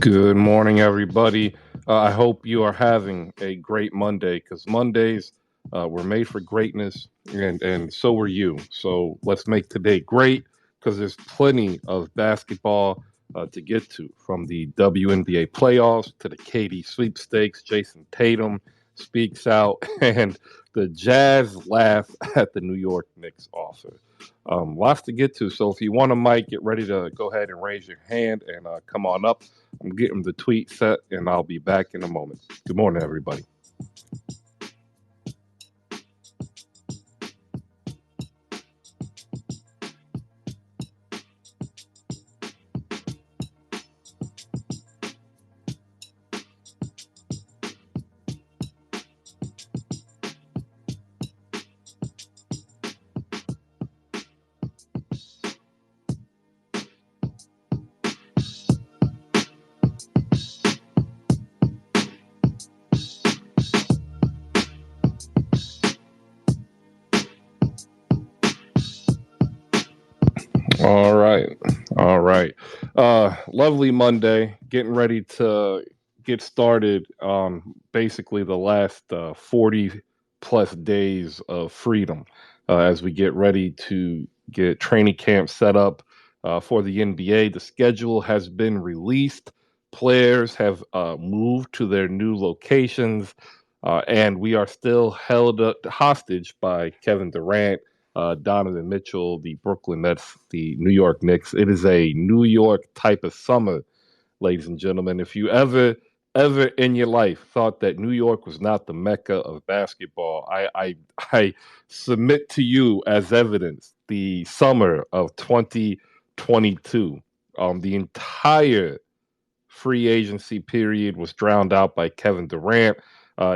Good morning, everybody. I hope you are having a great Monday because Mondays were made for greatness, and so were you. So let's make today great because there's plenty of basketball to get to, from the WNBA playoffs to the KD sweepstakes. Jason Tatum speaks out, and the Jazz laugh at the New York Knicks offer. Lots to get to. So if you want a mic, get ready to go ahead and raise your hand and come on up. I'm getting the tweet set, and I'll be back in a moment. Good morning, everybody. All right. All right. Lovely Monday. Getting ready to get started on basically the last 40 plus days of freedom as we get ready to get training camp set up for the NBA. The schedule has been released. Players have moved to their new locations, and we are still held hostage by Kevin Durant, Donovan Mitchell, the Brooklyn Nets, the New York Knicks. It is a New York type of summer, ladies and gentlemen. If you ever in your life thought that New York was not the mecca of basketball, I submit to you as evidence the summer of 2022. The entire free agency period was drowned out by Kevin Durant.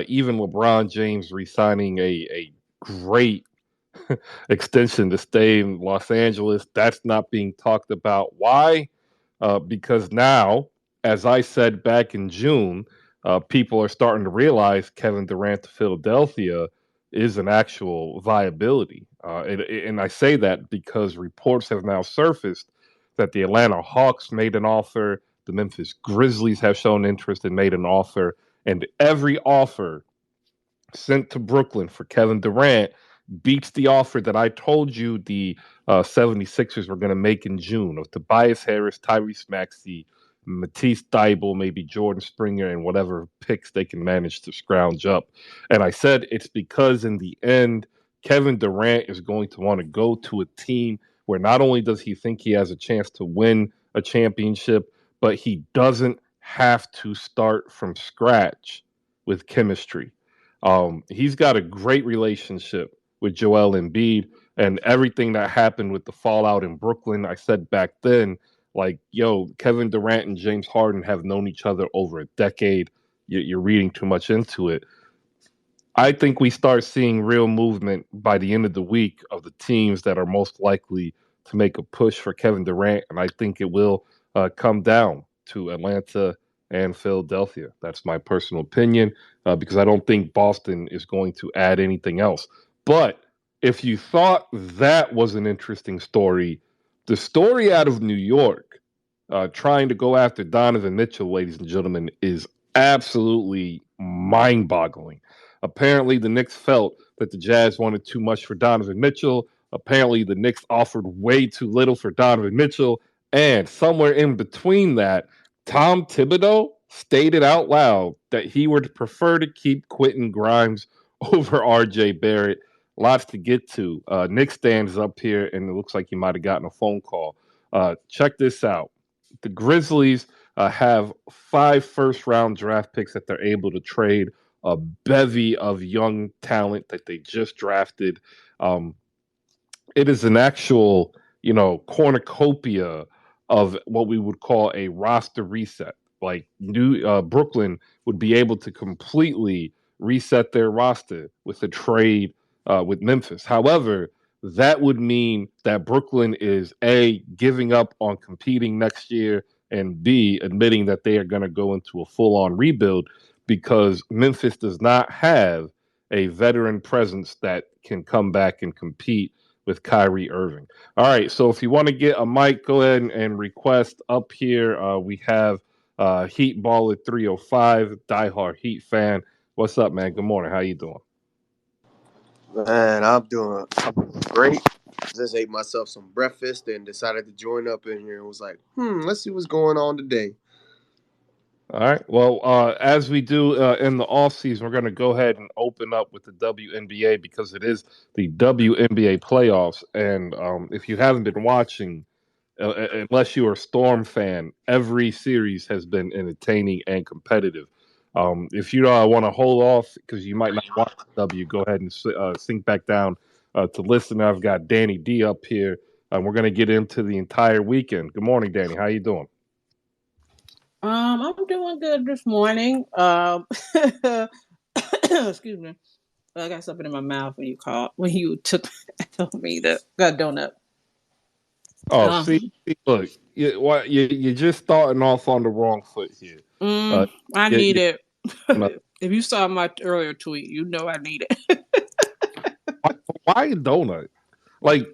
Even LeBron James re-signing a great extension to stay in Los Angeles. That's not being talked about. Why? Because now, as I said back in June, people are starting to realize Kevin Durant to Philadelphia is an actual viability. And I say that because reports have now surfaced that the Atlanta Hawks made an offer, the Memphis Grizzlies have shown interest and made an offer, and every offer sent to Brooklyn for Kevin Durant beats the offer that I told you the 76ers were going to make in June of Tobias Harris, Tyrese Maxey, Matisse Thybulle, maybe Jordan Springer, and whatever picks they can manage to scrounge up. And I said it's because in the end, Kevin Durant is going to want to go to a team where not only does he think he has a chance to win a championship, but he doesn't have to start from scratch with chemistry. He's got a great relationship with Joel Embiid, and everything that happened with the fallout in Brooklyn. I said back then, like, yo, Kevin Durant and James Harden have known each other over a decade. You're reading too much into it. I think we start seeing real movement by the end of the week of the teams that are most likely to make a push for Kevin Durant, and I think it will come down to Atlanta and Philadelphia. That's my personal opinion because I don't think Boston is going to add anything else. But if you thought that was an interesting story, the story out of New York trying to go after Donovan Mitchell, ladies and gentlemen, is absolutely mind boggling. Apparently, the Knicks felt that the Jazz wanted too much for Donovan Mitchell. Apparently, the Knicks offered way too little for Donovan Mitchell. And somewhere in between that, Tom Thibodeau stated out loud that he would prefer to keep Quentin Grimes over RJ Barrett. Lots to get to. Nick stands up here, and it looks like he might have gotten a phone call. Check this out. The Grizzlies have 5 first round draft picks that they're able to trade, a bevy of young talent that they just drafted. Um, it is an actual, cornucopia of what we would call a roster reset. Like New Brooklyn would be able to completely reset their roster with a trade with Memphis. However, that would mean that Brooklyn is A, giving up on competing next year, and B, admitting that they are going to go into a full on rebuild because Memphis does not have a veteran presence that can come back and compete with Kyrie Irving. All right, so if you want to get a mic, go ahead and request up here. We have Heat Baller 305, diehard Heat fan. What's up, man? Good morning. How you doing? Man, I'm great. Just ate myself some breakfast and decided to join up in here and was like, let's see what's going on today. All right. Well, as we do in the off season, we're going to go ahead and open up with the WNBA because it is the WNBA playoffs. And if you haven't been watching, unless you're a Storm fan, every series has been entertaining and competitive. If you want to hold off because you might not watch W, go ahead and sink back down to listen. I've got Danny D up here, and we're going to get into the entire weekend. Good morning, Danny. How you doing? I'm doing good this morning. Excuse me. I got something in my mouth when you took told me that got a donut. Oh, see, Um, look, you're just starting off on the wrong foot here. Uh, I need you, it. you If you saw my earlier tweet, you know I need it. why a donut? Like,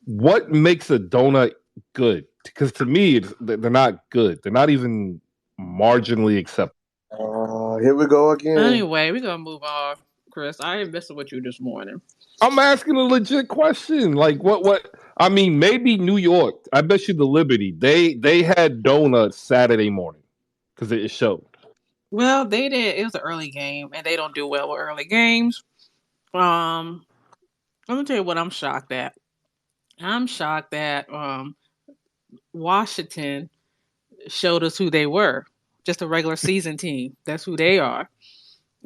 what makes a donut good? Because to me, they're not good. They're not even marginally acceptable. Here we go again. Anyway, we're gonna move on, Chris. I ain't messing with you this morning. I'm asking a legit question. Like, what? I mean, maybe New York. I bet you the Liberty. They had donuts Saturday morning because it showed. Well, they did. It was an early game, and they don't do well with early games. Um, Let me tell you what I'm shocked at. I'm shocked that Washington showed us who they were. Just a regular season team. That's who they are.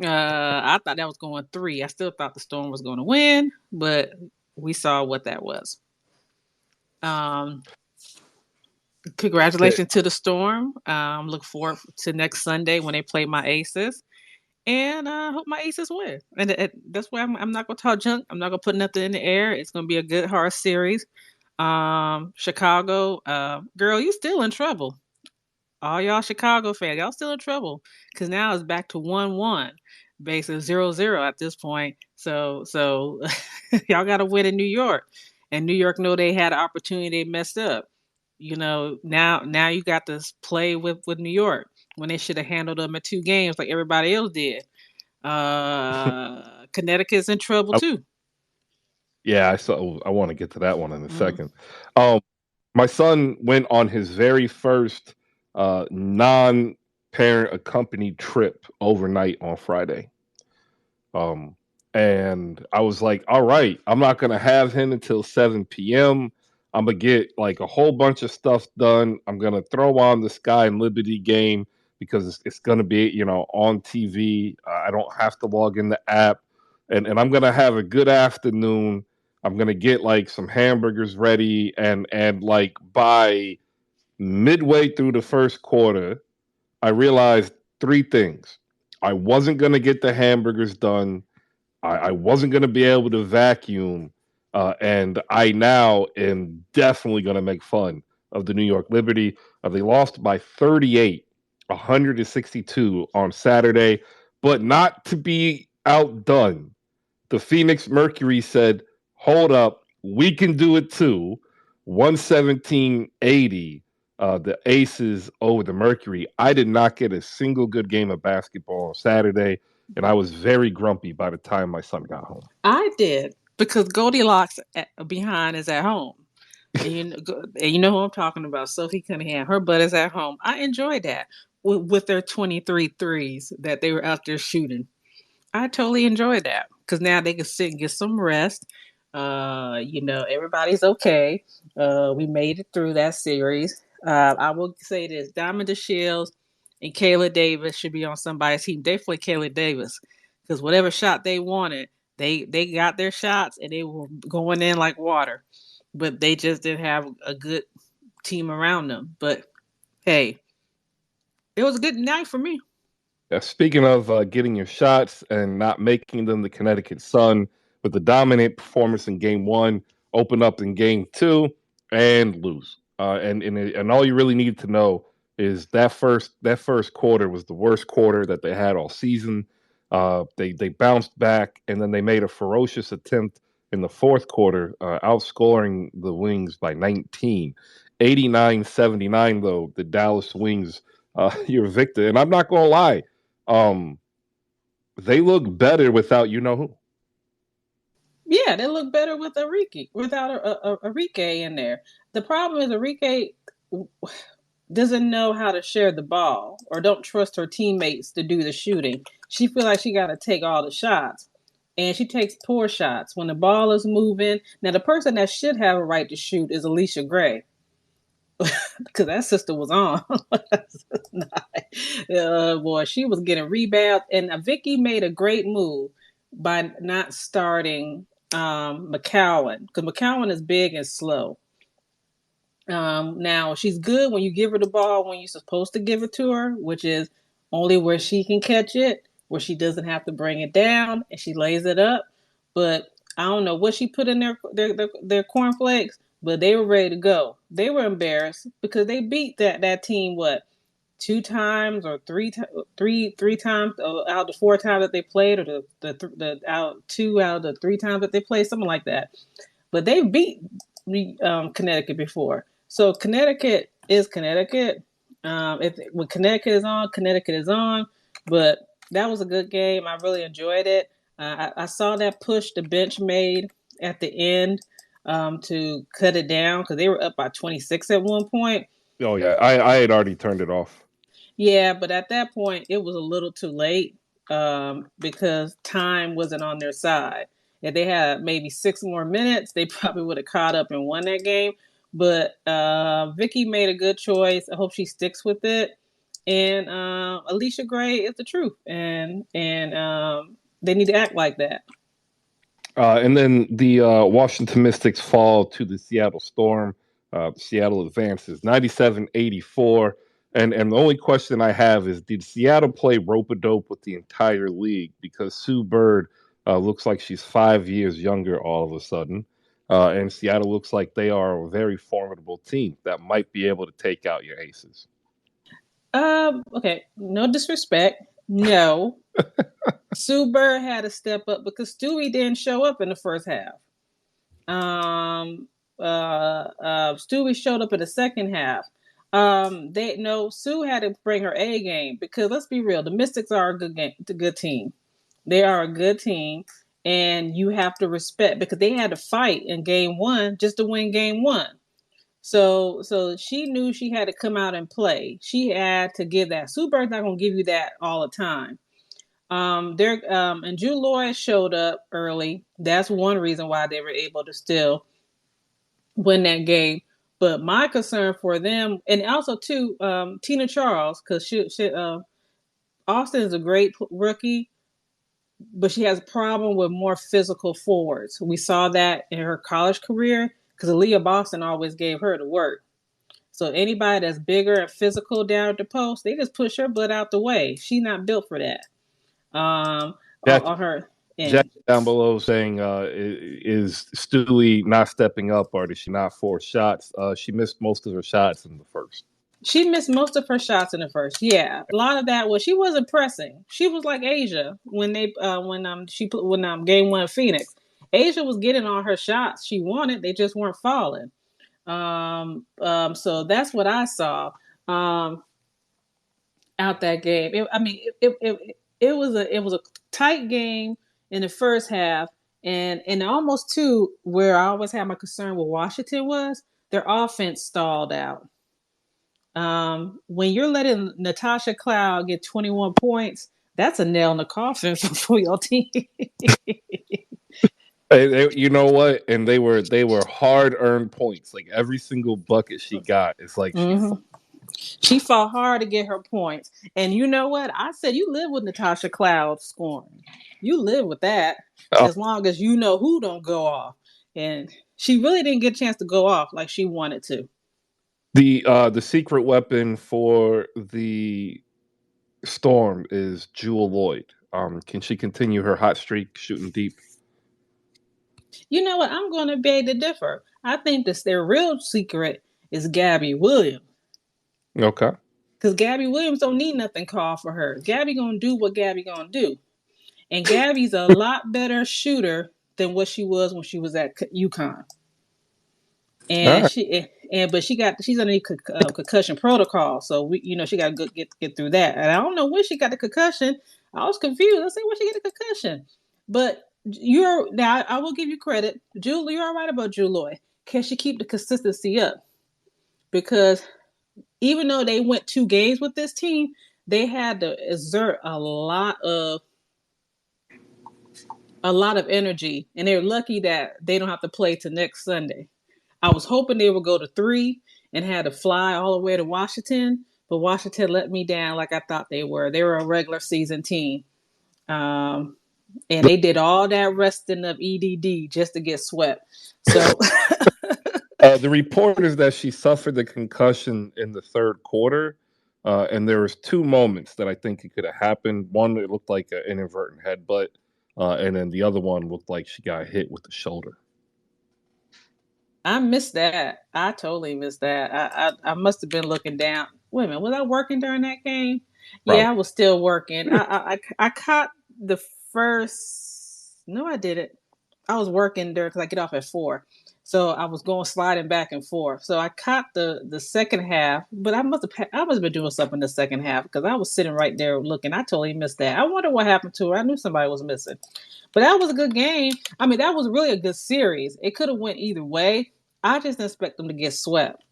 I thought that was going 3. I still thought the Storm was going to win, but we saw what that was. Um, Okay. Congratulations to the Storm. Look forward to next Sunday when they play my Aces. And I hope my Aces win. And that's why I'm not going to talk junk. I'm not going to put nothing in the air. It's going to be a good, hard series. Chicago, girl, you still in trouble. All y'all Chicago fans, y'all still in trouble because now it's back to 1-1, basically 0-0 at this point. So y'all got to win in New York, and New York know they had an opportunity, they messed up. Now you got to play with New York when they should have handled them in 2 games like everybody else did. Connecticut's in trouble too. Yeah, I saw. I want to get to that one in a Mm-hmm. second. Um, my son went on his very first non-parent accompanied trip overnight on Friday. Um, and I was like, all right, I'm not gonna have him until 7 p.m. I'm gonna get like a whole bunch of stuff done. I'm gonna throw on the Sky and Liberty game because it's gonna be, on TV. I don't have to log in the app, and I'm gonna have a good afternoon. I'm gonna get like some hamburgers ready, and like by midway through the first quarter, I realized 3 things. I wasn't gonna get the hamburgers done. I wasn't going to be able to vacuum, and I now am definitely going to make fun of the New York Liberty. They lost by 38, 162 on Saturday, but not to be outdone. The Phoenix Mercury said, hold up, we can do it too. 117-80, the Aces over the Mercury. I did not get a single good game of basketball on Saturday, and I was very grumpy by the time my son got home. I did because Goldilocks behind is at home. And you know who I'm talking about, Sophie Cunningham. Her butt is at home. I enjoyed that with their 23 threes that they were out there shooting. I totally enjoyed that because now they can sit and get some rest. Everybody's okay. We made it through that series. I will say this: Diamond DeShields and Kayla Davis should be on somebody's team. Definitely Kayla Davis, because whatever shot they wanted, they got their shots and they were going in like water. But they just didn't have a good team around them. But hey, it was a good night for me. Speaking of getting your shots and not making them, the Connecticut Sun, with the dominant performance in Game One, open up in Game Two and lose. And all you really need to know is that first quarter was the worst quarter that they had all season. They bounced back and then they made a ferocious attempt in the fourth quarter, outscoring the Wings by 19. 89-79 though, the Dallas Wings you're a victor. And I'm not gonna lie, they look better without you know who. Yeah, they look better with Enrique without Enrique in there. The problem is Enrique doesn't know how to share the ball or don't trust her teammates to do the shooting. She feels like she got to take all the shots, and she takes poor shots when the ball is moving. Now, the person that should have a right to shoot is Alicia Gray because that sister was on. Boy, she was getting rebounds, and Vicky made a great move by not starting McCowan because McCowan is big and slow. Now she's good when you give her the ball when you're supposed to give it to her, which is only where she can catch it, where she doesn't have to bring it down and she lays it up. But I don't know what she put in their cornflakes, but they were ready to go. They were embarrassed because they beat that team what 2 times or three times out of the 4 times that they played, or the out 2 out of the 3 times that they played, something like that. But they beat Connecticut before. So Connecticut is Connecticut. When Connecticut is on, Connecticut is on. But that was a good game. I really enjoyed it. I saw that push the bench made at the end to cut it down because they were up by 26 at one point. Oh yeah, I had already turned it off. Yeah, but at that point it was a little too late because time wasn't on their side. If they had maybe 6 more minutes, they probably would have caught up and won that game. But Vicky made a good choice. I hope she sticks with it. And Alicia Gray is the truth, and they need to act like that. And then the Washington Mystics fall to the Seattle Storm. Seattle advances 97-84. And the only question I have is, did Seattle play rope-a-dope with the entire league? Because Sue Bird looks like she's 5 years younger all of a sudden. And Seattle looks like they are a very formidable team that might be able to take out your aces. Okay, no disrespect. No. Sue Bird had to step up because Stewie didn't show up in the first half. Stewie showed up in the second half. Sue had to bring her A game because let's be real, the Mystics are a good team. They are a good team, and you have to respect because they had to fight in game one just to win game one. So she knew she had to come out and play. She had to give that. Sue Bird's not gonna give you that all the time. And Drew Lloyd showed up early. That's one reason why they were able to still win that game. But my concern for them, and also too, Tina Charles, because Austin is a great rookie, but she has a problem with more physical forwards. We saw that in her college career because Aaliyah Boston always gave her the work. So anybody that's bigger and physical down at the post, they just push her butt out the way. She's not built for that. On her end. Jack down below saying, is Stewie not stepping up, or did she not force shots? She missed most of her shots in the first. She missed most of her shots in the first. Yeah, a lot of that was she wasn't pressing. She was like Asia when game one of Phoenix. Asia was getting all her shots she wanted. They just weren't falling. So that's what I saw out that game. It was a tight game in the first half, and almost two where I always had my concern with Washington was their offense stalled out. When you're letting Natasha Cloud get 21 points, that's a nail in the coffin for your team. You know what? And they were hard earned points. Like every single bucket she got, it's like she fought hard to get her points. And you know what? I said you live with Natasha Cloud scoring. You live with that as long as you know who don't go off. And she really didn't get a chance to go off like she wanted to. The secret weapon for the Storm is Jewel Lloyd. Can she continue her hot streak shooting deep? You know what? I'm going to beg to differ. I think their real secret is Gabby Williams. Okay. Because Gabby Williams don't need nothing called for her. Gabby going to do what Gabby going to do. And Gabby's a lot better shooter than what she was when she was at UConn. And but she's under concussion protocol, so she got to get through that. And I don't know when she got the concussion. I was confused. I said, when she get a concussion? But now I will give you credit, Julie. You're all right about Julie. Can she keep the consistency up? Because even though they went 2 games with this team, they had to exert a lot of energy, and they're lucky that they don't have to play till next Sunday. I was hoping they would go to 3 and had to fly all the way to Washington, but Washington let me down like I thought they were. They were a regular season team. And they did all that resting of EDD just to get swept. So the report is that she suffered the concussion in the third quarter, and there was 2 moments that I think it could have happened. One, it looked like an inadvertent headbutt, and then the other one looked like she got hit with the shoulder. I missed that. I totally missed that. I must have been looking down. Wait a minute, was I working during that game? Probably. Yeah, I was still working. I caught the first. No, I didn't. I was working there because I get off at 4, so I was going sliding back and forth. So I caught the second half, but I must have been doing something in the second half because I was sitting right there looking. I totally missed that. I wonder what happened to her. I knew somebody was missing. But that was a good game. I mean, that was really a good series. It could have went either way. I just didn't expect them to get swept.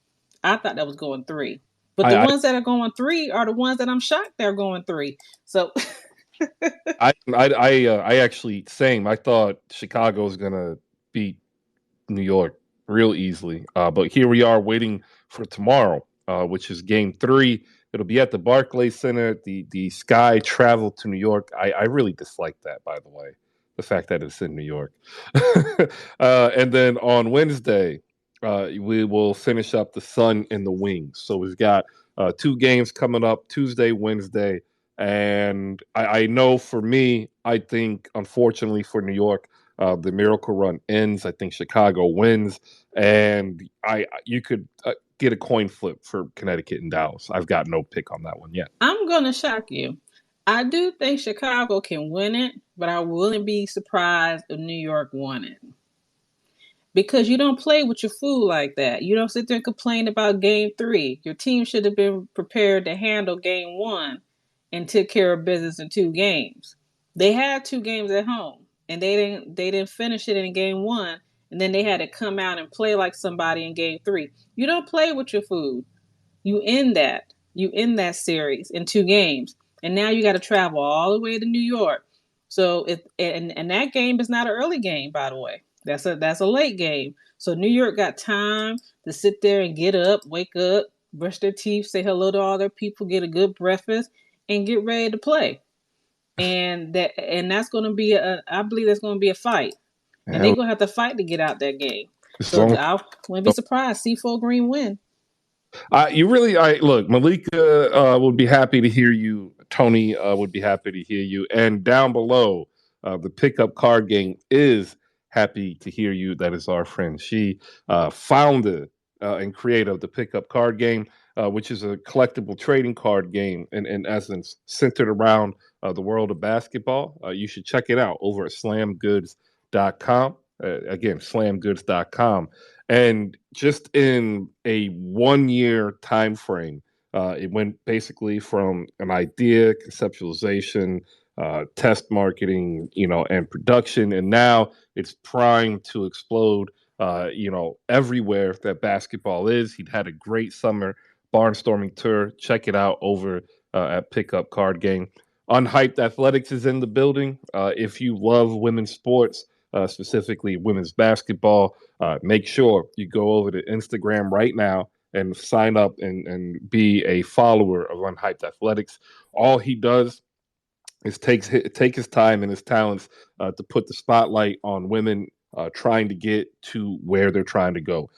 I thought that was going 3. But the ones that are going 3 are the ones that I'm shocked they're going 3. So I actually same. I thought Chicago was gonna beat New York real easily. But here we are waiting for tomorrow, which is game 3. It'll be at the Barclays Center. The Sky travel to New York. I really dislike that, by the way, the fact that it's in New York. And then on Wednesday, we will finish up the Sun and the Wings. So we've got 2 games coming up, Tuesday, Wednesday. And I know for me, I think, unfortunately for New York, the miracle run ends. I think Chicago wins, and you could get a coin flip for Connecticut and Dallas. I've got no pick on that one yet. I'm going to shock you. I do think Chicago can win it, but I wouldn't be surprised if New York won it. Because you don't play with your food like that. You don't sit there and complain about game 3. Your team should have been prepared to handle game 1 and took care of business in 2 games. They had 2 games at home, and they didn't finish it in game 1, and then they had to come out and play like somebody in game 3. You don't play with your food. You end that. You end that series in 2 games, and now you got to travel all the way to New York. So and that game is not an early game, by the way. That's a late game. So New York got time to sit there and get up, wake up, brush their teeth, say hello to all their people, get a good breakfast, and get ready to play. And that's going to be I believe that's going to be a fight, and they're going to have to fight to get out that game. So I wouldn't be surprised. C4 Green win. Look, Malika would be happy to hear you. Tony would be happy to hear you. And down below, the pickup card game is happy to hear you. That is our friend. She founded and created the pickup card game, which is a collectible trading card game, in essence, centered around the world of basketball. You should check it out over at slamgoods.com. Again, slamgoods.com. And just in a 1-year time frame, it went basically from an idea, conceptualization, test marketing, and production, and now it's primed to explode, everywhere that basketball is. He'd had a great summer barnstorming tour. Check it out over at Pickup Card Game. Unhyped Athletics is in the building. If you love women's sports, specifically women's basketball, make sure you go over to Instagram right now and sign up and be a follower of Unhyped Athletics. All he does is take his time and his talents to put the spotlight on women trying to get to where they're trying to go.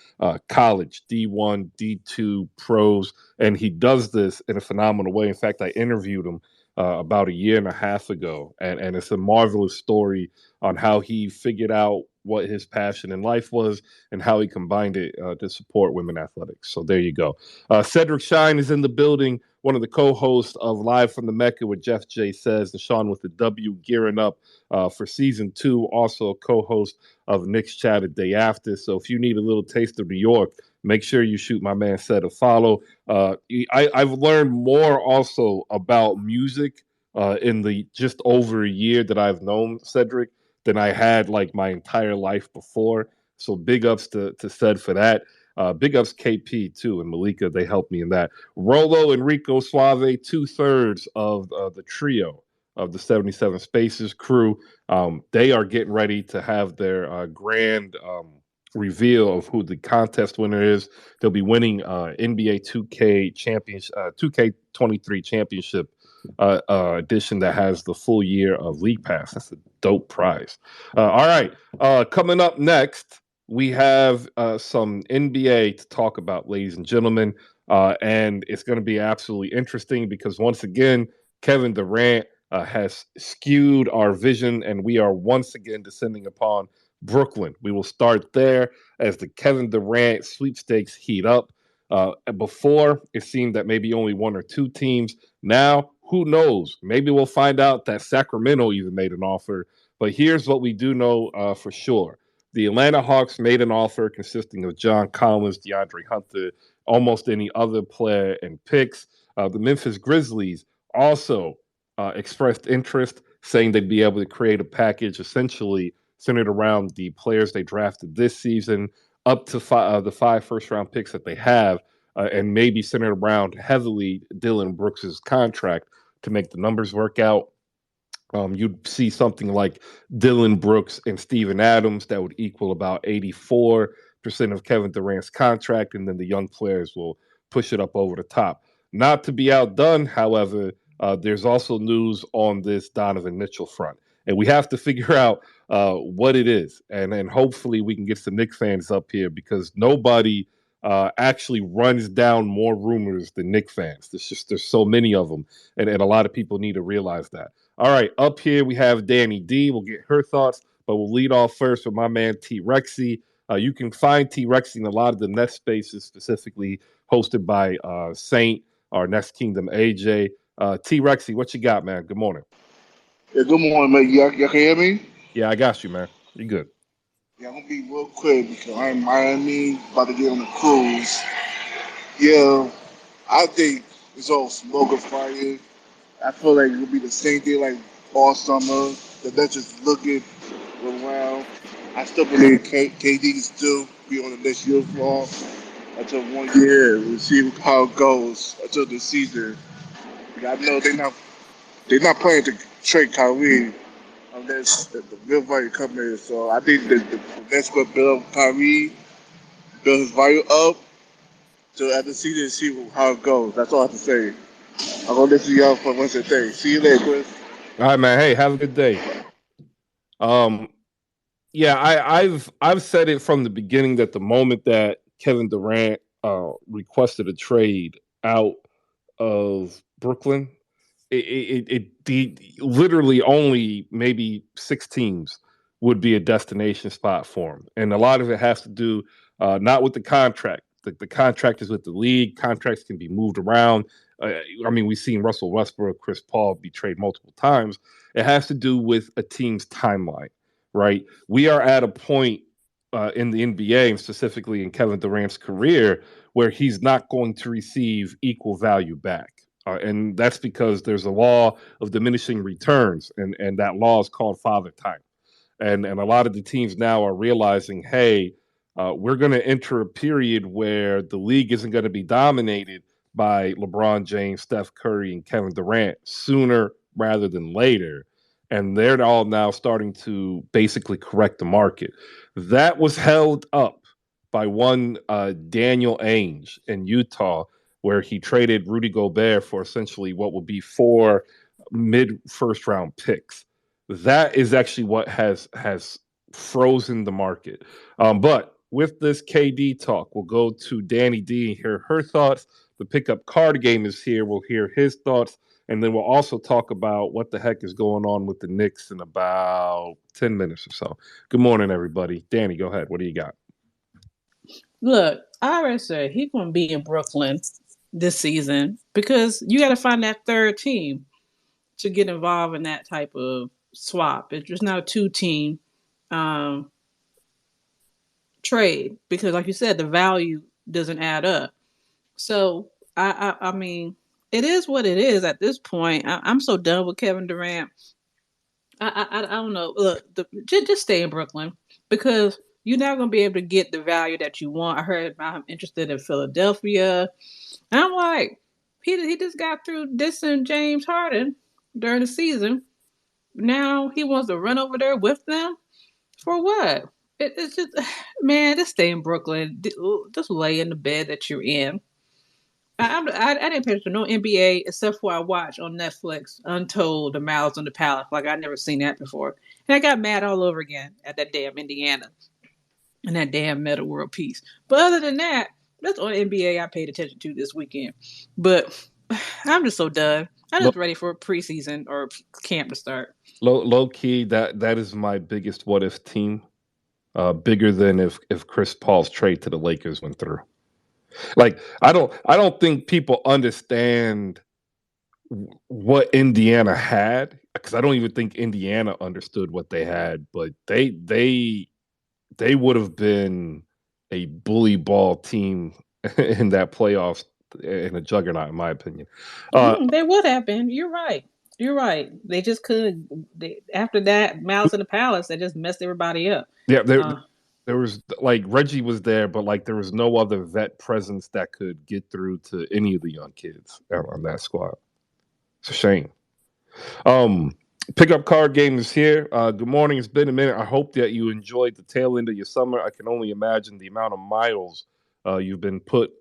College, D1, D2, pros, and he does this in a phenomenal way. In fact, I interviewed him about 1.5 years ago, and it's a marvelous story on how he figured out what his passion in life was and how he combined it to support women athletics. So there you go. Cedric Shine is in the building, one of the co-hosts of Live from the Mecca with Jeff J. Says, and Sean with the W, gearing up for season 2, also a co-host of Knicks Chat a day after. So if you need a little taste of New York, make sure you shoot my man Seth a follow. I've learned more also about music in the just over a year that I've known Cedric than I had like my entire life before. So big ups to Sed for that. Big ups KP too and Malika. They helped me in that. Rolo and Rico Suave, 2/3 of the trio of the 77 Spaces crew. They are getting ready to have their grand reveal of who the contest winner is. They'll be winning NBA 2K championship, 2K23 championship edition that has the full year of League Pass. That's a dope prize. All right, coming up next, we have some NBA to talk about, ladies and gentlemen, and it's going to be absolutely interesting because once again, Kevin Durant has skewed our vision, and we are once again descending upon Brooklyn. We will start there as the Kevin Durant sweepstakes heat up. Before, it seemed that maybe only one or two teams. Now, who knows? Maybe we'll find out that Sacramento even made an offer. But here's what we do know for sure. The Atlanta Hawks made an offer consisting of John Collins, DeAndre Hunter, almost any other player, and picks. The Memphis Grizzlies also expressed interest, saying they'd be able to create a package essentially centered around the players they drafted this season, up to the 5 first-round picks that they have, and maybe centered around heavily Dylan Brooks's contract to make the numbers work out. You'd see something like Dylan Brooks and Steven Adams that would equal about 84% of Kevin Durant's contract, and then the young players will push it up over the top. Not to be outdone, however, there's also news on this Donovan Mitchell front, and we have to figure out what it is, and hopefully we can get some Knicks fans up here because nobody actually runs down more rumors than Knicks fans. There's so many of them, and a lot of people need to realize that. All right, up here we have Danny D. We'll get her thoughts, but we'll lead off first with my man T Rexy. You can find T Rexy in a lot of the Net spaces, specifically hosted by Saint, our Next Kingdom AJ. T Rexy, what you got, man? Good morning. Yeah, good morning, mate. Y'all can hear me? Yeah, I got you, man. You good? Yeah, I'm gonna be real quick because I'm in Miami, about to get on the cruise. Yeah, I think it's all smoke and fire. I feel like it'll be the same thing like all summer. The Nets just looking around. I still believe KD can still be on the next year for until 1 year. We'll see how it goes until the season. I know they're not planning to trade Kyrie unless the real value come in. So I think the Nets will build up Kyrie, build his value up to at the season and see how it goes. That's all I have to say. I'm gonna listen to y'all for Wednesday thing. See you later, Chris. All right, man. Hey, have a good day. Um, yeah, I've said it from the beginning that the moment that Kevin Durant requested a trade out of Brooklyn, literally only maybe 6 teams would be a destination spot for him, and a lot of it has to do not with the contract. The contract is with the league. Contracts can be moved around. I mean, we've seen Russell Westbrook, Chris Paul be traded multiple times. It has to do with a team's timeline, right? We are at a point in the NBA, and specifically in Kevin Durant's career, where he's not going to receive equal value back. And that's because there's a law of diminishing returns, and that law is called Father Time. And a lot of the teams now are realizing, hey, we're going to enter a period where the league isn't going to be dominated by LeBron James, Steph Curry, and Kevin Durant sooner rather than later. And they're all now starting to basically correct the market. That was held up by one Daniel Ainge in Utah, where he traded Rudy Gobert for essentially what would be 4 mid first round picks. That is actually what has frozen the market. But with this KD talk, we'll go to Danny D and hear her thoughts. The pickup card game is here. We'll hear his thoughts. And then we'll also talk about what the heck is going on with the Knicks in about 10 minutes or so. Good morning, everybody. Danny, go ahead. What do you got? Look, I already said he's going to be in Brooklyn this season because you got to find that third team to get involved in that type of swap. It's just not a 2-team trade because, like you said, the value doesn't add up. So I mean, it is what it is at this point. I'm so done with Kevin Durant. I don't know. Look, just stay in Brooklyn because you're not going to be able to get the value that you want. I heard I'm interested in Philadelphia. And I'm like, he just got through dissing James Harden during the season. Now he wants to run over there with them for what? It's just, man, just stay in Brooklyn. Just lay in the bed that you're in. I didn't pay attention to no NBA except for I watched on Netflix Untold, The Malice on the Palace. Like I'd never seen that before. And I got mad all over again at that damn Indiana and that damn Meta World Peace. But other than that, that's all NBA I paid attention to this weekend. But I'm just so done. I'm just ready for preseason or camp to start. Low key, that is my biggest what if team. Bigger than if Chris Paul's trade to the Lakers went through. Like I don't think people understand what Indiana had, because I don't even think Indiana understood what they had, but they would have been a bully ball team in that playoffs in a juggernaut, in my opinion. They would have been. You're right. You're right. They just couldn't. After that, Malice in the Palace, they just messed everybody up. Yeah, there was like Reggie was there, but like there was no other vet presence that could get through to any of the young kids on that squad. It's a shame. Pickup card game is here. Good morning. It's been a minute. I hope that you enjoyed the tail end of your summer. I can only imagine the amount of miles you've been put,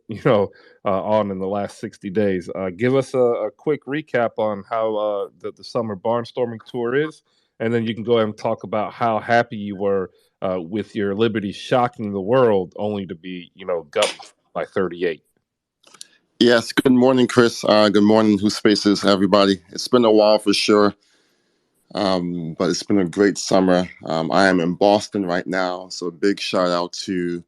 on in the last 60 days. Give us a quick recap on how the summer barnstorming tour is, and then you can go ahead and talk about how happy you were with your Liberty shocking the world, only to be, gupped by 38. Yes. Good morning, Chris. Good morning, Who Spaces, everybody. It's been a while for sure. But it's been a great summer. I am in Boston right now, so a big shout out to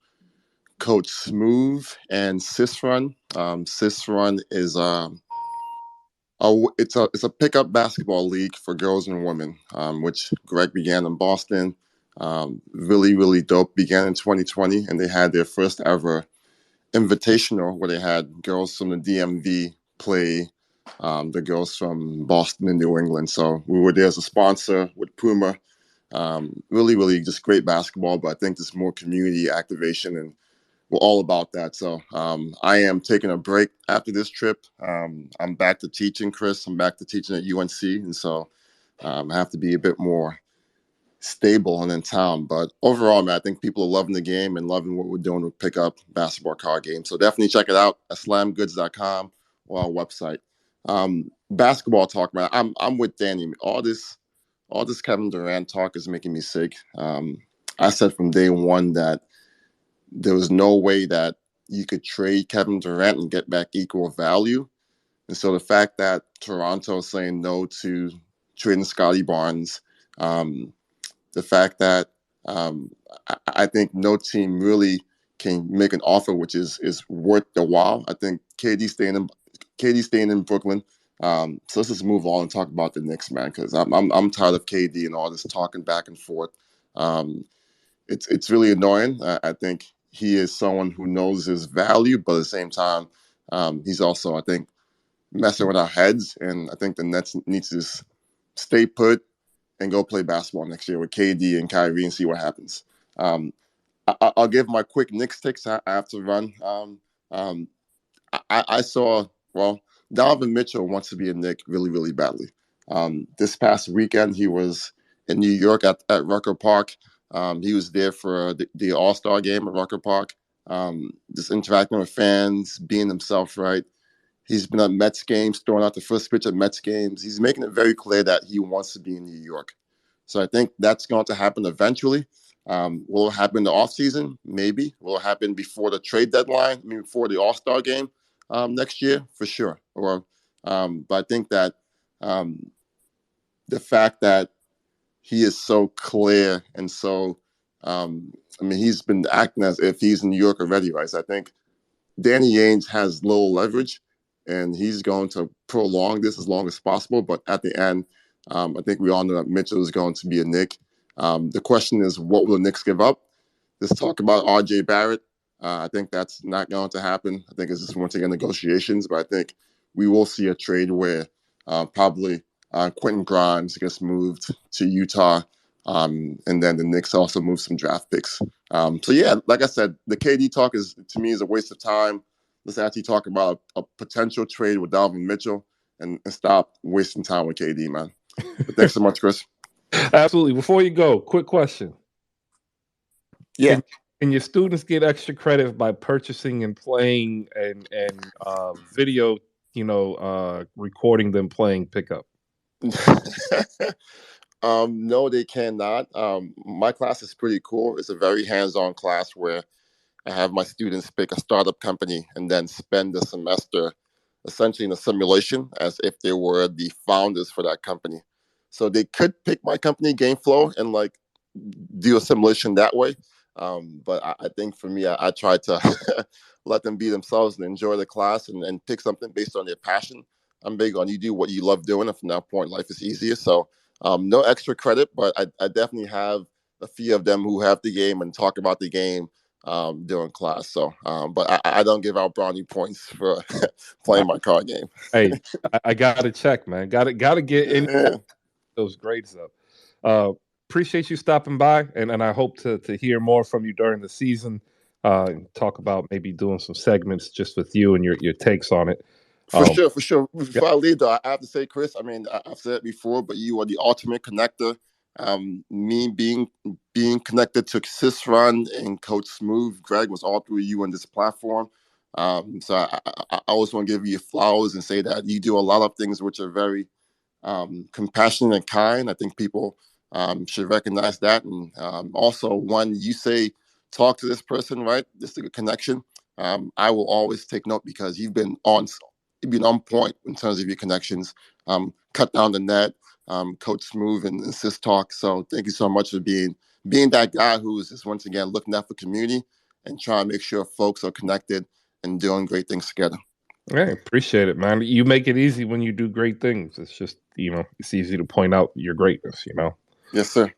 Coach Smooth and Sisrun. Sisrun is it's a pickup basketball league for girls and women, which Greg began in Boston. Really, really dope. Began in 2020, and they had their first ever invitational where they had girls from the DMV play the girls from Boston and New England. So we were there as a sponsor with Puma. Really, really just great basketball, but I think there's more community activation, and we're all about that. So I am taking a break after this trip. I'm back to teaching, Chris. I'm back to teaching at UNC, and so I have to be a bit more stable and in town. But overall, man, I think people are loving the game and loving what we're doing with Pickup Basketball Card Game. So definitely check it out at slamgoods.com or our website. Basketball talk, man. I'm with Danny. All this Kevin Durant talk is making me sick. I said from day one that there was no way that you could trade Kevin Durant and get back equal value. And so the fact that Toronto is saying no to trading Scotty Barnes, the fact that I think no team really can make an offer which is worth the while. I think KD staying in Brooklyn. So let's just move on and talk about the Knicks, man, because I'm tired of KD and all this talking back and forth. It's really annoying. I think he is someone who knows his value, but at the same time, he's also, I think, messing with our heads. And I think the Nets need to just stay put and go play basketball next year with KD and Kyrie and see what happens. I'll give my quick Knicks takes. I have to run. I saw, Donovan Mitchell wants to be a Knick really, really badly. This past weekend, he was in New York at Rucker Park. He was there for the All-Star game at Rucker Park, just interacting with fans, being himself, right? He's been at Mets games, throwing out the first pitch at Mets games. He's making it very clear that he wants to be in New York. So I think that's going to happen eventually. Will it happen in the offseason? Maybe. Will it happen before the trade deadline? Before the All-Star game next year? For sure. But I think that the fact that he is so clear and so, he's been acting as if he's in New York already, right? So I think Danny Ainge has little leverage, and he's going to prolong this as long as possible. But at the end, I think we all know that Mitchell is going to be a Knick. The question is, what will the Knicks give up? Let's talk about R.J. Barrett. I think that's not going to happen. I think it's just once again negotiations, but I think we will see a trade where probably Quentin Grimes gets moved to Utah, and then the Knicks also move some draft picks. So yeah, like I said, the KD talk is to me is a waste of time. Let's actually talk about a potential trade with Donovan Mitchell and stop wasting time with KD, man. But thanks so much, Chris. Absolutely. Before you go, quick question. Yeah. Can your students get extra credit by purchasing and playing and video, recording them playing pickup? No, they cannot. My class is pretty cool. It's a very hands-on class where I have my students pick a startup company and then spend the semester essentially in a simulation as if they were the founders for that company. So they could pick my company, GameFlow, and like do a simulation that way. But I think for me, I try to let them be themselves and enjoy the class and pick something based on their passion. I'm big on you do what you love doing, and from that point, life is easier. So no extra credit, but I definitely have a few of them who have the game and talk about the game during class. So, but I don't give out brownie points for playing my card game. Hey, I got to check, man. Got to get in those grades up. Appreciate you stopping by, and I hope to hear more from you during the season. Talk about maybe doing some segments just with you and your takes on it. For sure. Before I leave, though, I have to say, Chris, I mean, I've said it before, but you are the ultimate connector. Me being connected to Sisron and Coach Smooth, Greg, was all through you on this platform. So I always want to give you flowers and say that you do a lot of things which are very compassionate and kind. I think people should recognize that. And also, when you say, talk to this person, right? This is a good connection. I will always take note because you've been on point in terms of your connections. Cut down the net, Coach Smooth and Sis Talk. So thank you so much for being that guy who is just once again looking out for community and trying to make sure folks are connected and doing great things together. Yeah, appreciate it, man. You make it easy when you do great things. It's just, it's easy to point out your greatness, Yes, sir.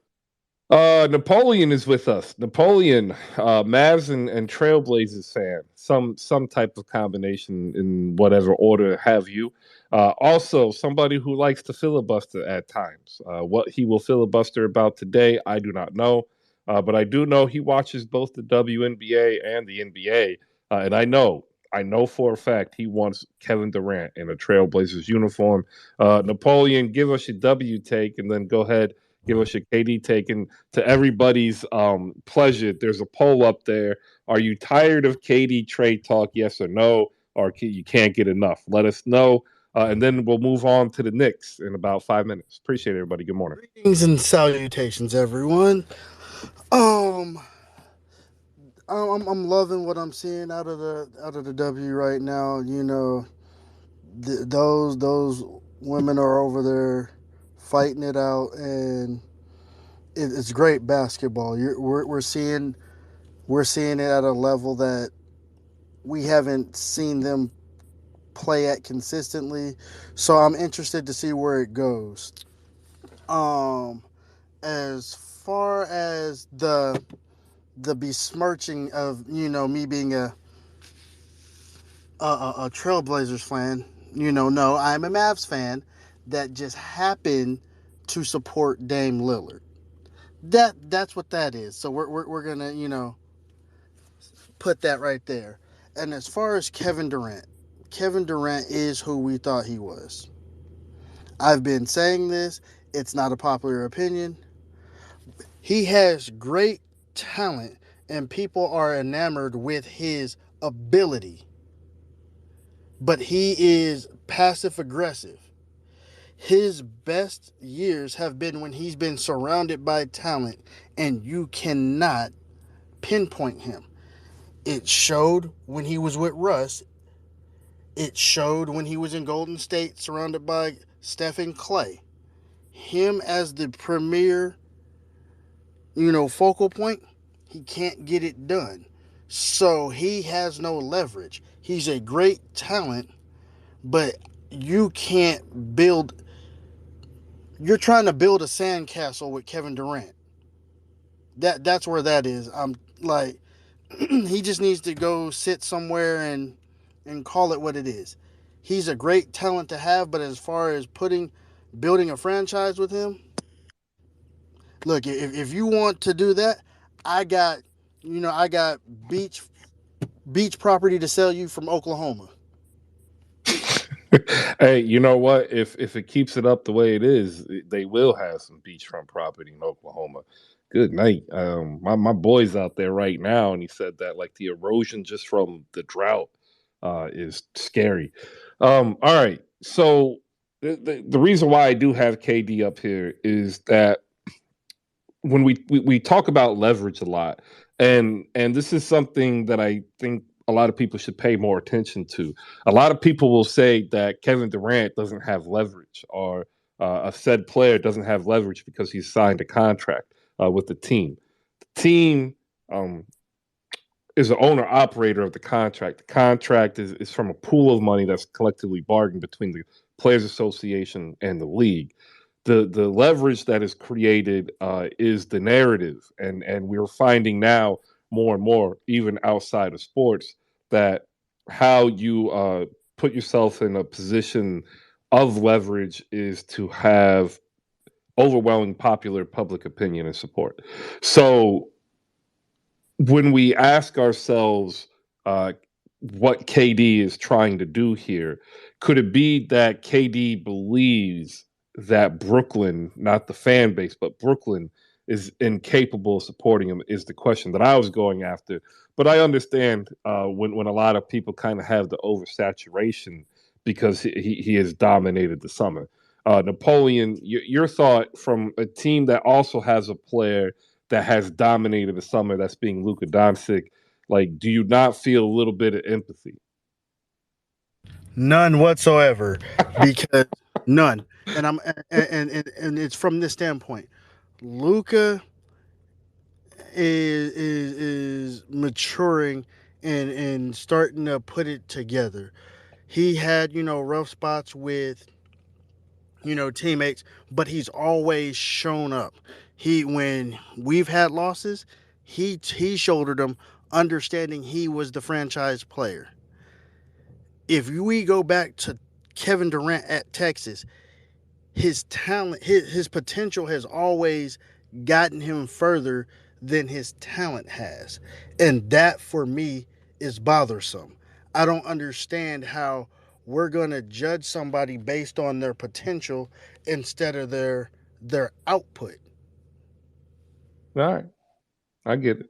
Napoleon is with us. Napoleon, Mavs and Trailblazers fan. Some type of combination in whatever order have you. Also, somebody who likes to filibuster at times. What he will filibuster about today, I do not know. But I do know he watches both the WNBA and the NBA. And I know for a fact he wants Kevin Durant in a Trailblazers uniform. Napoleon, give us your W take and then go ahead. Give us your KD take. And to everybody's pleasure, there's a poll up there. Are you tired of KD trade talk? Yes or no? Or you can't get enough? Let us know. And then we'll move on to the Knicks in about 5 minutes. Appreciate it, everybody. Good morning. Greetings and salutations, everyone. I'm loving what I'm seeing out of the W right now. You know, those women are over there fighting it out, and it's great basketball. We're seeing it at a level that we haven't seen them play at consistently. So I'm interested to see where it goes. As far as the besmirching of me being a Trailblazers fan, no, I'm a Mavs fan that just happened to support Dame Lillard. That's what that is. So we're gonna put that right there. And as far as Kevin Durant is who we thought he was. I've been saying this. It's not a popular opinion. He has great talent, and people are enamored with his ability. But he is passive aggressive. His best years have been when he's been surrounded by talent, and you cannot pinpoint him. It showed when he was with Russ. It showed when he was in Golden State surrounded by Steph and Clay. Him as the premier, focal point, he can't get it done. So he has no leverage. He's a great talent, but you can't build. You're trying to build a sandcastle with Kevin Durant. That's where that is. I'm like, He just needs to go sit somewhere and call it what it is. He's a great talent to have, but as far as building a franchise with him, look, if you want to do that, I got I got beach property to sell you from Oklahoma. Hey, you know what? If it keeps it up the way it is, they will have some beachfront property in Oklahoma. Good night. My boy's out there right now, and he said that like the erosion just from the drought is scary. All right, so the reason why I do have KD up here is that when we talk about leverage a lot, and this is something that I think a lot of people should pay more attention to. A lot of people will say that Kevin Durant doesn't have leverage, or a said player doesn't have leverage because he's signed a contract with the team. The team is the owner operator of the contract. The contract is from a pool of money that's collectively bargained between the Players Association and the league. The leverage that is created is the narrative, and we're finding now more and more, even outside of sports, that how you put yourself in a position of leverage is to have overwhelming popular public opinion and support. So when we ask ourselves uh, what KD is trying to do here, could it be that KD believes that Brooklyn, not the fan base, but Brooklyn is incapable of supporting him? Is the question that I was going after. But I understand when a lot of people kind of have the oversaturation because he has dominated the summer. Napoleon, your thought from a team that also has a player that has dominated the summer, that's being Luka Doncic. Like, do you not feel a little bit of empathy? None whatsoever, because none. And I'm and it's from this standpoint. Luca is maturing and starting to put it together. He had rough spots with teammates, but he's always shown up. He When we've had losses, he shouldered them, understanding he was the franchise player. If we go back to Kevin Durant at Texas, his talent, his potential has always gotten him further than his talent has. And that for me is bothersome. I don't understand how we're going to judge somebody based on their potential instead of their output. All right, I get it.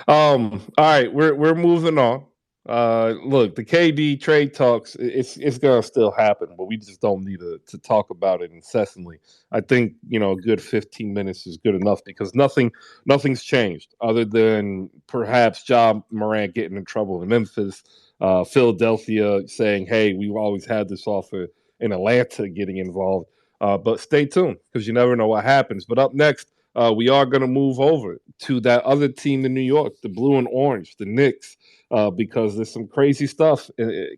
All right, we're moving on. Look, the KD trade talks, it's gonna still happen, but we just don't need to talk about it incessantly. I think a good 15 minutes is good enough because nothing's changed other than perhaps Ja Morant getting in trouble in Memphis, Philadelphia saying, "Hey, we've always had this offer," in Atlanta getting involved. But stay tuned because you never know what happens. But up next, we are going to move over to that other team in New York, the blue and orange, the Knicks, because there's some crazy stuff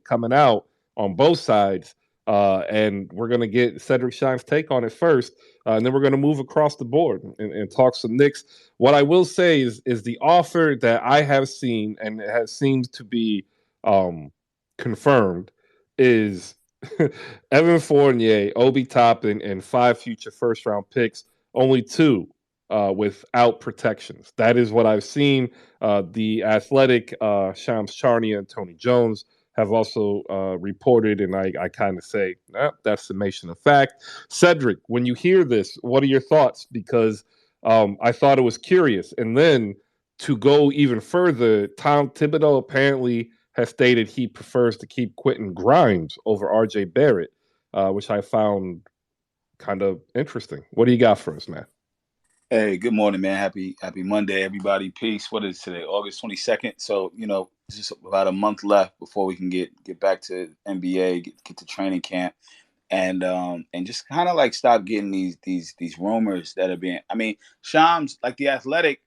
coming out on both sides. And we're going to get Cedric Shine's take on it first. And then we're going to move across the board and talk some Knicks. What I will say is the offer that I have seen and it has seemed to be confirmed is Evan Fournier, Obi Toppin, and 5 future first round picks. Only 2 without protections. That is what I've seen. The Athletic, Shams Charania and Tony Jones have also reported, and I kind of say, that's summation of fact. Cedric, when you hear this, what are your thoughts? Because I thought it was curious. And then to go even further, Tom Thibodeau apparently has stated he prefers to keep Quentin Grimes over RJ Barrett, which I found kind of interesting. What do you got for us, man? Hey, good morning, man. Happy Monday, everybody. Peace. What is today? August 22nd. So, just about a month left before we can get back to NBA, get to training camp, and just kind of like stop getting these rumors that are being. I mean, Shams, like the Athletic,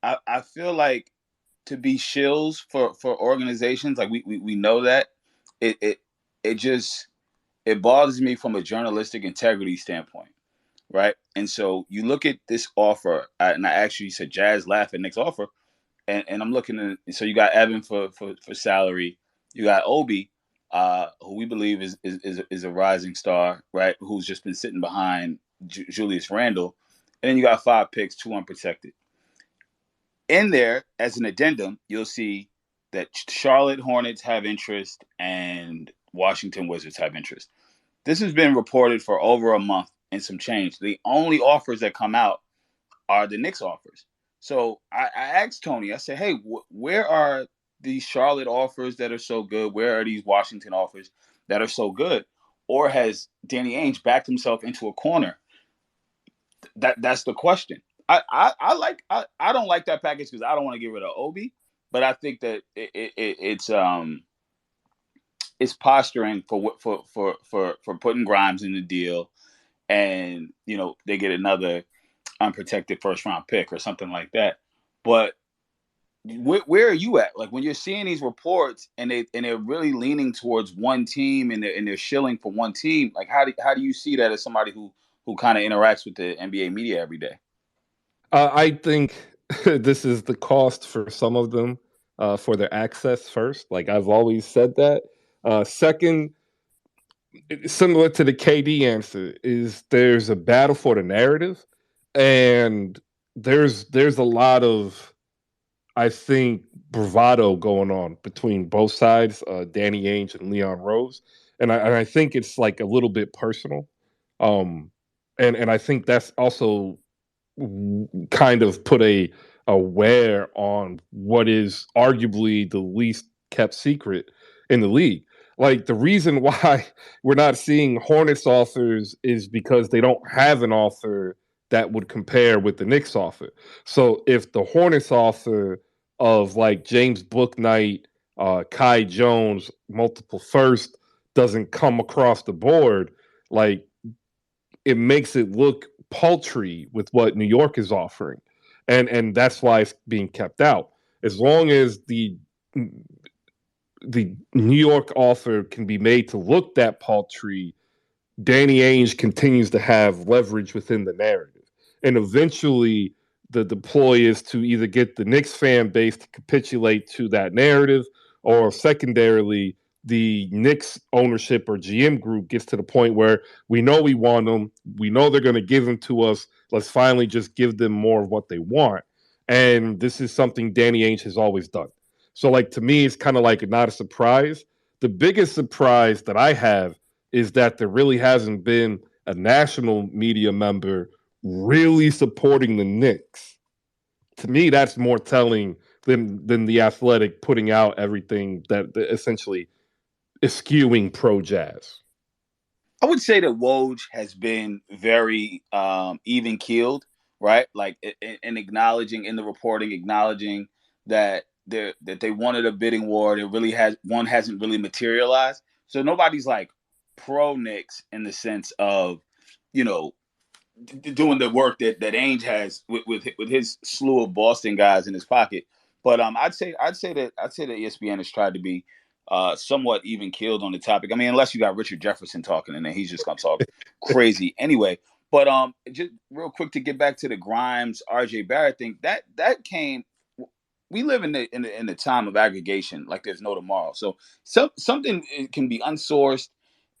I feel like to be shills for organizations, like we know that it just it bothers me from a journalistic integrity standpoint, right? And so you look at this offer, and I actually said Jazz laugh at Nick's offer. and I'm looking at, so you got Evan for salary. You got Obi, who we believe is a rising star, right? Who's just been sitting behind Julius Randle, and then you got 5 picks, 2 unprotected. In there, as an addendum, you'll see that Charlotte Hornets have interest and Washington Wizards have interest. This has been reported for over a month and some change. The only offers that come out are the Knicks offers. So I asked Tony, I said, hey, where are these Charlotte offers that are so good? Where are these Washington offers that are so good? Or has Danny Ainge backed himself into a corner? That's the question. I don't like that package because I don't want to get rid of Obi, but I think that it's posturing for putting Grimes in the deal, and they get another unprotected first round pick or something like that. But where are you at? Like when you're seeing these reports and they're really leaning towards one team and they're shilling for one team. Like how do you see that as somebody who kind of interacts with the NBA media every day? I think this is the cost for some of them for their access first. Like I've always said that. Second, similar to the KD answer, is there's a battle for the narrative, and there's a lot of, I think, bravado going on between both sides, Danny Ainge and Leon Rose, and I think it's like a little bit personal, and I think that's also kind of put a wear on what is arguably the least kept secret in the league. Like the reason why we're not seeing Hornets offers is because they don't have an offer that would compare with the Knicks offer. So if the Hornets offer of like James Bouknight, Kai Jones, multiple first doesn't come across the board, like it makes it look paltry with what New York is offering, and that's why it's being kept out. As long as the New York offer can be made to look that paltry, Danny Ainge continues to have leverage within the narrative, and eventually the deploy is to either get the Knicks fan base to capitulate to that narrative, or secondarily the Knicks ownership or GM group gets to the point where we know we want them, we know they're going to give them to us. Let's finally just give them more of what they want. And this is something Danny Ainge has always done. So, like to me, it's kind of like not a surprise. The biggest surprise that I have is that there really hasn't been a national media member really supporting the Knicks. To me, that's more telling than the Athletic putting out everything that essentially is skewing pro Jazz. I would say that Woj has been very even keeled, right? Like in acknowledging in the reporting, acknowledging that they wanted a bidding war. That really hasn't really materialized. So nobody's like pro Knicks in the sense of, doing the work that Ainge has with his slew of Boston guys in his pocket. But I'd say that ESPN has tried to be somewhat even keeled on the topic. I mean, unless you got Richard Jefferson talking, and then he's just gonna talk crazy anyway. But just real quick to get back to the Grimes RJ Barrett thing, that came. We live in the time of aggregation like there's no tomorrow. So something can be unsourced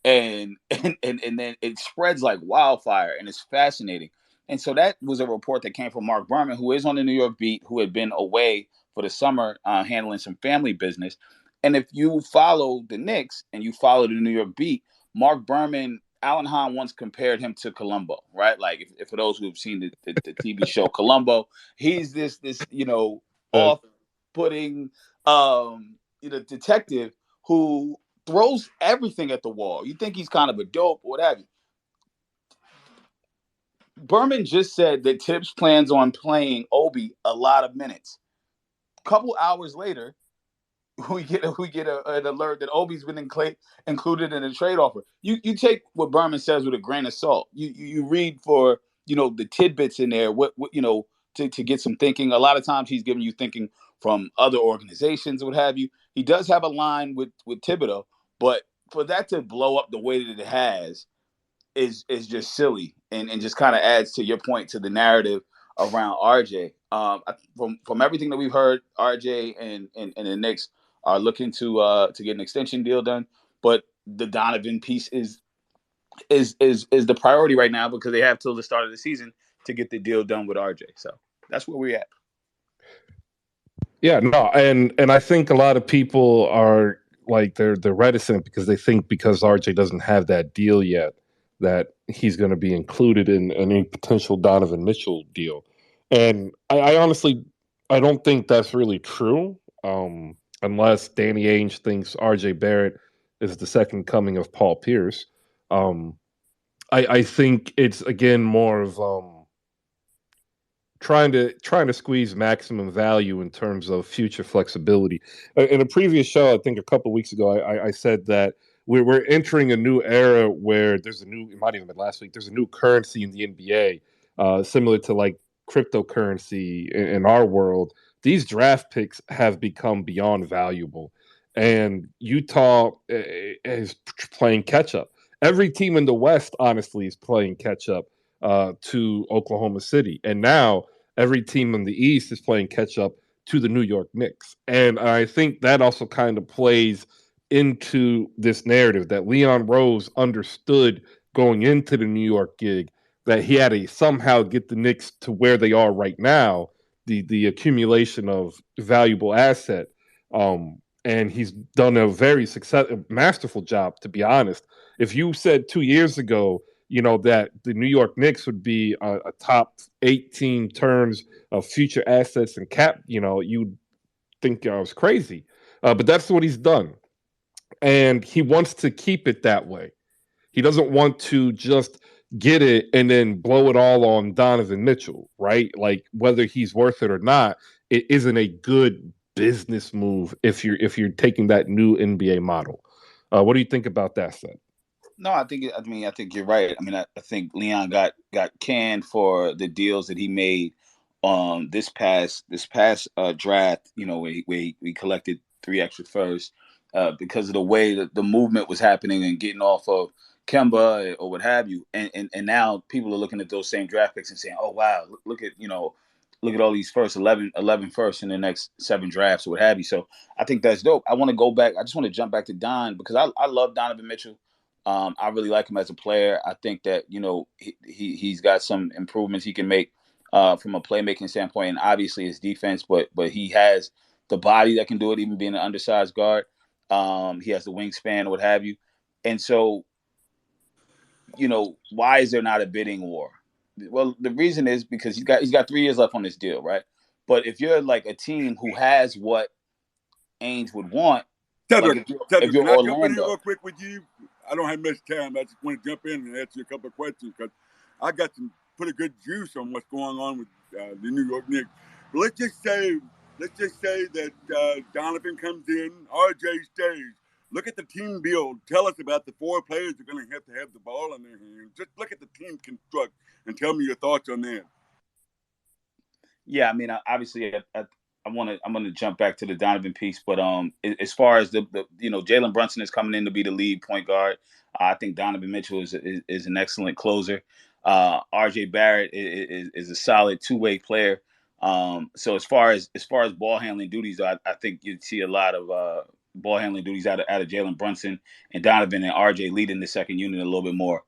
and then it spreads like wildfire, and it's fascinating. And so that was a report that came from Mark Berman, who is on the New York beat, who had been away for the summer handling some family business. And if you follow the Knicks and you follow the New York beat, Mark Berman, Alan Hahn once compared him to Columbo, right? Like if for those who have seen the TV show Columbo, he's this off-putting detective who throws everything at the wall. You think he's kind of a dope or what have you. Berman just said that Tibbs plans on playing Obi a lot of minutes. A couple hours later, we get an alert that Obi's been included in a trade offer. You take what Berman says with a grain of salt. You read for the tidbits in there. What to get some thinking. A lot of times he's giving you thinking from other organizations, what have you. He does have a line with Thibodeau, but for that to blow up the way that it has is just silly and just kind of adds to your point to the narrative around RJ. From everything that we've heard, RJ and the Knicks are looking to get an extension deal done. But the Donovan piece is the priority right now because they have till the start of the season to get the deal done with RJ. So that's where we're at. Yeah, no, and I think a lot of people are like they're reticent because they think because RJ doesn't have that deal yet that he's going to be included in any potential Donovan Mitchell deal. And I honestly I don't think that's really true, unless Danny Ainge thinks RJ Barrett is the second coming of Paul Pierce. Um, I think it's again more of trying to squeeze maximum value in terms of future flexibility. In a previous show, I think a couple of weeks ago, I said that we're entering a new era where there's a new. It might even been last week. There's a new currency in the NBA, similar to like cryptocurrency in our world. These draft picks have become beyond valuable, and Utah is playing catch up. Every team in the West, honestly, is playing catch up to Oklahoma City. And now every team in the East is playing catch up to the New York Knicks. And I think that also kind of plays into this narrative that Leon Rose understood going into the New York gig that he had to somehow get the Knicks to where they are right now, the accumulation of valuable asset. And he's done a very masterful job, to be honest. If you said 2 years ago, that the New York Knicks would be a top 18 terms of future assets and cap, you'd think I was crazy. But that's what he's done. And he wants to keep it that way. He doesn't want to just get it and then blow it all on Donovan Mitchell, right? Like whether he's worth it or not, it isn't a good business move if you're taking that new NBA model. What do you think about that, Seth? No, I think you're right. I mean, I think Leon got canned for the deals that he made this past draft. We collected 3 extra firsts because of the way that the movement was happening and getting off of Kemba or what have you. And now people are looking at those same draft picks and saying, "Oh wow, look at all these first 11 firsts in the next 7 drafts or what have you." So I think that's dope. I want to go back. I just want to jump back to Don because I love Donovan Mitchell. I really like him as a player. I think that he's got some improvements he can make from a playmaking standpoint, and obviously his defense. But he has the body that can do it, even being an undersized guard. He has the wingspan, what have you. And so, why is there not a bidding war? Well, the reason is because he's got 3 years left on this deal, right? But if you're like a team who has what Ainge would want, Cedric, if you're can I jump in here Orlando, real quick with you? I don't have much time. I just want to jump in and ask you a couple of questions because I got some pretty good juice on what's going on with the New York Knicks. But let's just say that Donovan comes in, RJ stays. Look at the team build. Tell us about the 4 players that are going to have the ball in their hands. Just look at the team construct and tell me your thoughts on that. Yeah, I mean, obviously, I'm gonna jump back to the Donovan piece, but as far as the Jalen Brunson is coming in to be the lead point guard, I think Donovan Mitchell is an excellent closer. RJ Barrett is a solid 2-way player. So as far as ball handling duties, I think you'd see a lot of ball handling duties out of Jalen Brunson and Donovan and RJ leading the second unit a little bit more.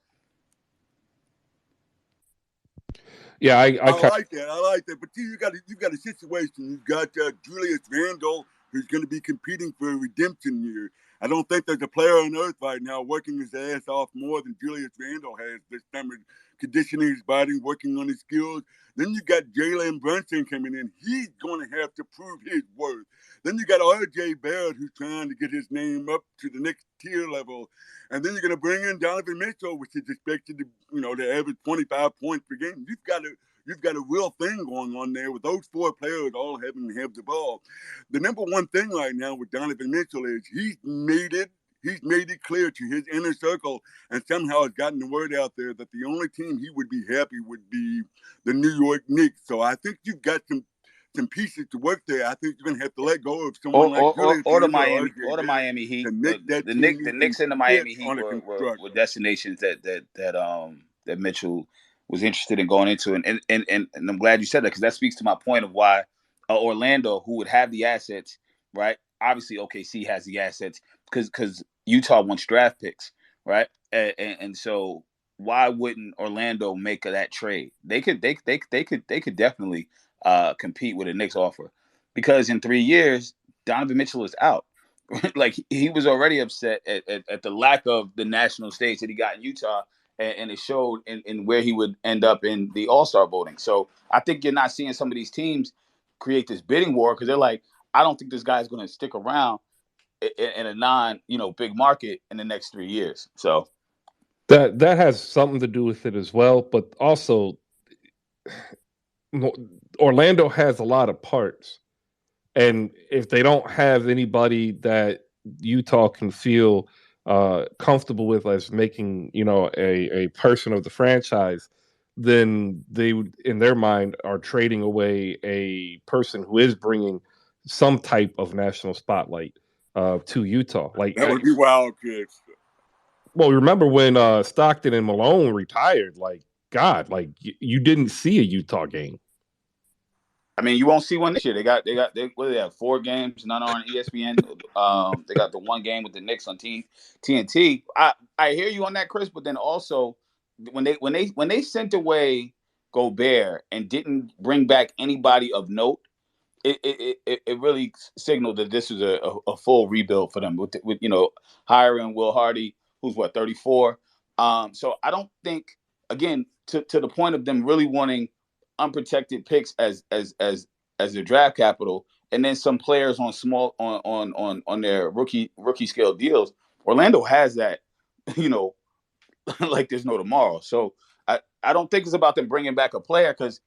Yeah, I like that. But you got a situation. You've got Julius Randle, who's going to be competing for a redemption year. I don't think there's a player on earth right now working his ass off more than Julius Randle has this summer, conditioning his body, working on his skills. Then you got Jalen Brunson coming in. He's going to have to prove his worth. Then you got R.J. Barrett, who's trying to get his name up to the next tier level. And then you're going to bring in Donovan Mitchell, which is expected to average 25 points per game. You've got a real thing going on there with those 4 players all having to have the ball. The number one thing right now with Donovan Mitchell is he's made it clear to his inner circle and somehow has gotten the word out there that the only team he would be happy would be the New York Knicks. So I think you've got some pieces to work there. I think you're going to have to let go of someone like Julius or the Miami Heat. The Knicks and the Miami Heat were destinations that Mitchell was interested in going into it. And I'm glad you said that, because that speaks to my point of why Orlando, who would have the assets, right? Obviously, OKC has the assets because Utah wants draft picks, right? And so why wouldn't Orlando make that trade? They could definitely compete with a Knicks offer, because in 3 years Donovan Mitchell is out. Like, he was already upset at the lack of the national stage that he got in Utah, and it showed in where he would end up in the All-Star voting. So I think you're not seeing some of these teams create this bidding war because they're like, I don't think this guy's going to stick around in a big market in the next 3 years. So that has something to do with it as well, but also Orlando has a lot of parts. And if they don't have anybody that Utah can feel comfortable with as making, a person of the franchise, then they, in their mind, are trading away a person who is bringing some type of national spotlight to Utah. Like, That would be wild, kids. well, remember when Stockton and Malone retired? Like, God, like you didn't see a Utah game. I mean, you won't see one this year. They what do they have? 4 games, none on ESPN. They got the 1 game with the Knicks on TNT. I hear you on that, Chris, but then also when they sent away Gobert and didn't bring back anybody of note, it really signaled that this is a full rebuild for them with hiring Will Hardy, who's 34. So I don't think, again, to the point of them really wanting unprotected picks as their draft capital, and then some players on small on their rookie scale deals. Orlando has that, like there's no tomorrow. So I don't think it's about them bringing back a player, because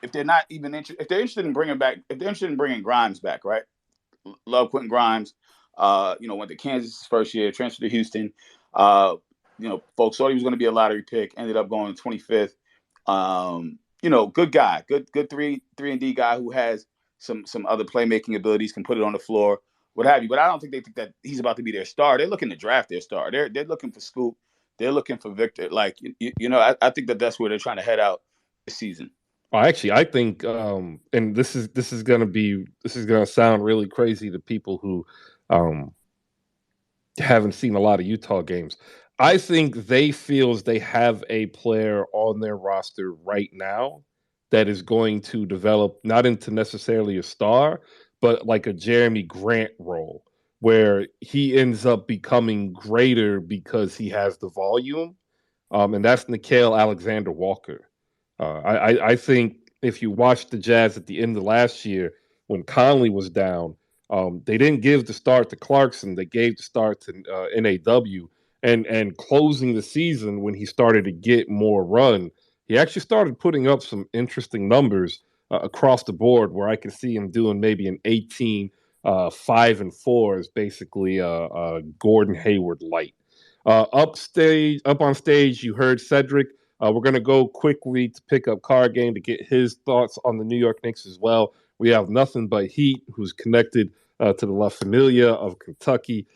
if they're not even if they're interested in bringing Grimes back, right? Love Quentin Grimes. Went to Kansas his first year, transferred to Houston. Folks thought he was going to be a lottery pick, ended up going 25th. Good guy, good 3-and-D guy who has some other playmaking abilities, can put it on the floor, what have you. But I don't think they think that he's about to be their star. They're looking to draft their star. They're looking for Scoop. They're looking for Victor. Like, I think that's where they're trying to head out this season. Well, actually, I think, and this is gonna sound really crazy to people who haven't seen a lot of Utah games. I think they feels they have a player on their roster right now that is going to develop not into necessarily a star, but like a Jeremy Grant role, where he ends up becoming greater because he has the volume, and that's Nickeil Alexander-Walker. I think if you watch the Jazz at the end of last year when Conley was down, they didn't give the start to Clarkson. They gave the start to NAW. And closing the season, when he started to get more run, he actually started putting up some interesting numbers across the board, where I could see him doing maybe an 18, 5 and 4 is basically Gordon Hayward light. Up on stage, you heard Cedric. We're going to go quickly to pick up Card Game to get his thoughts on the New York Knicks as well. We have Nothing But Heat, who's connected to the La Familia of Kentucky.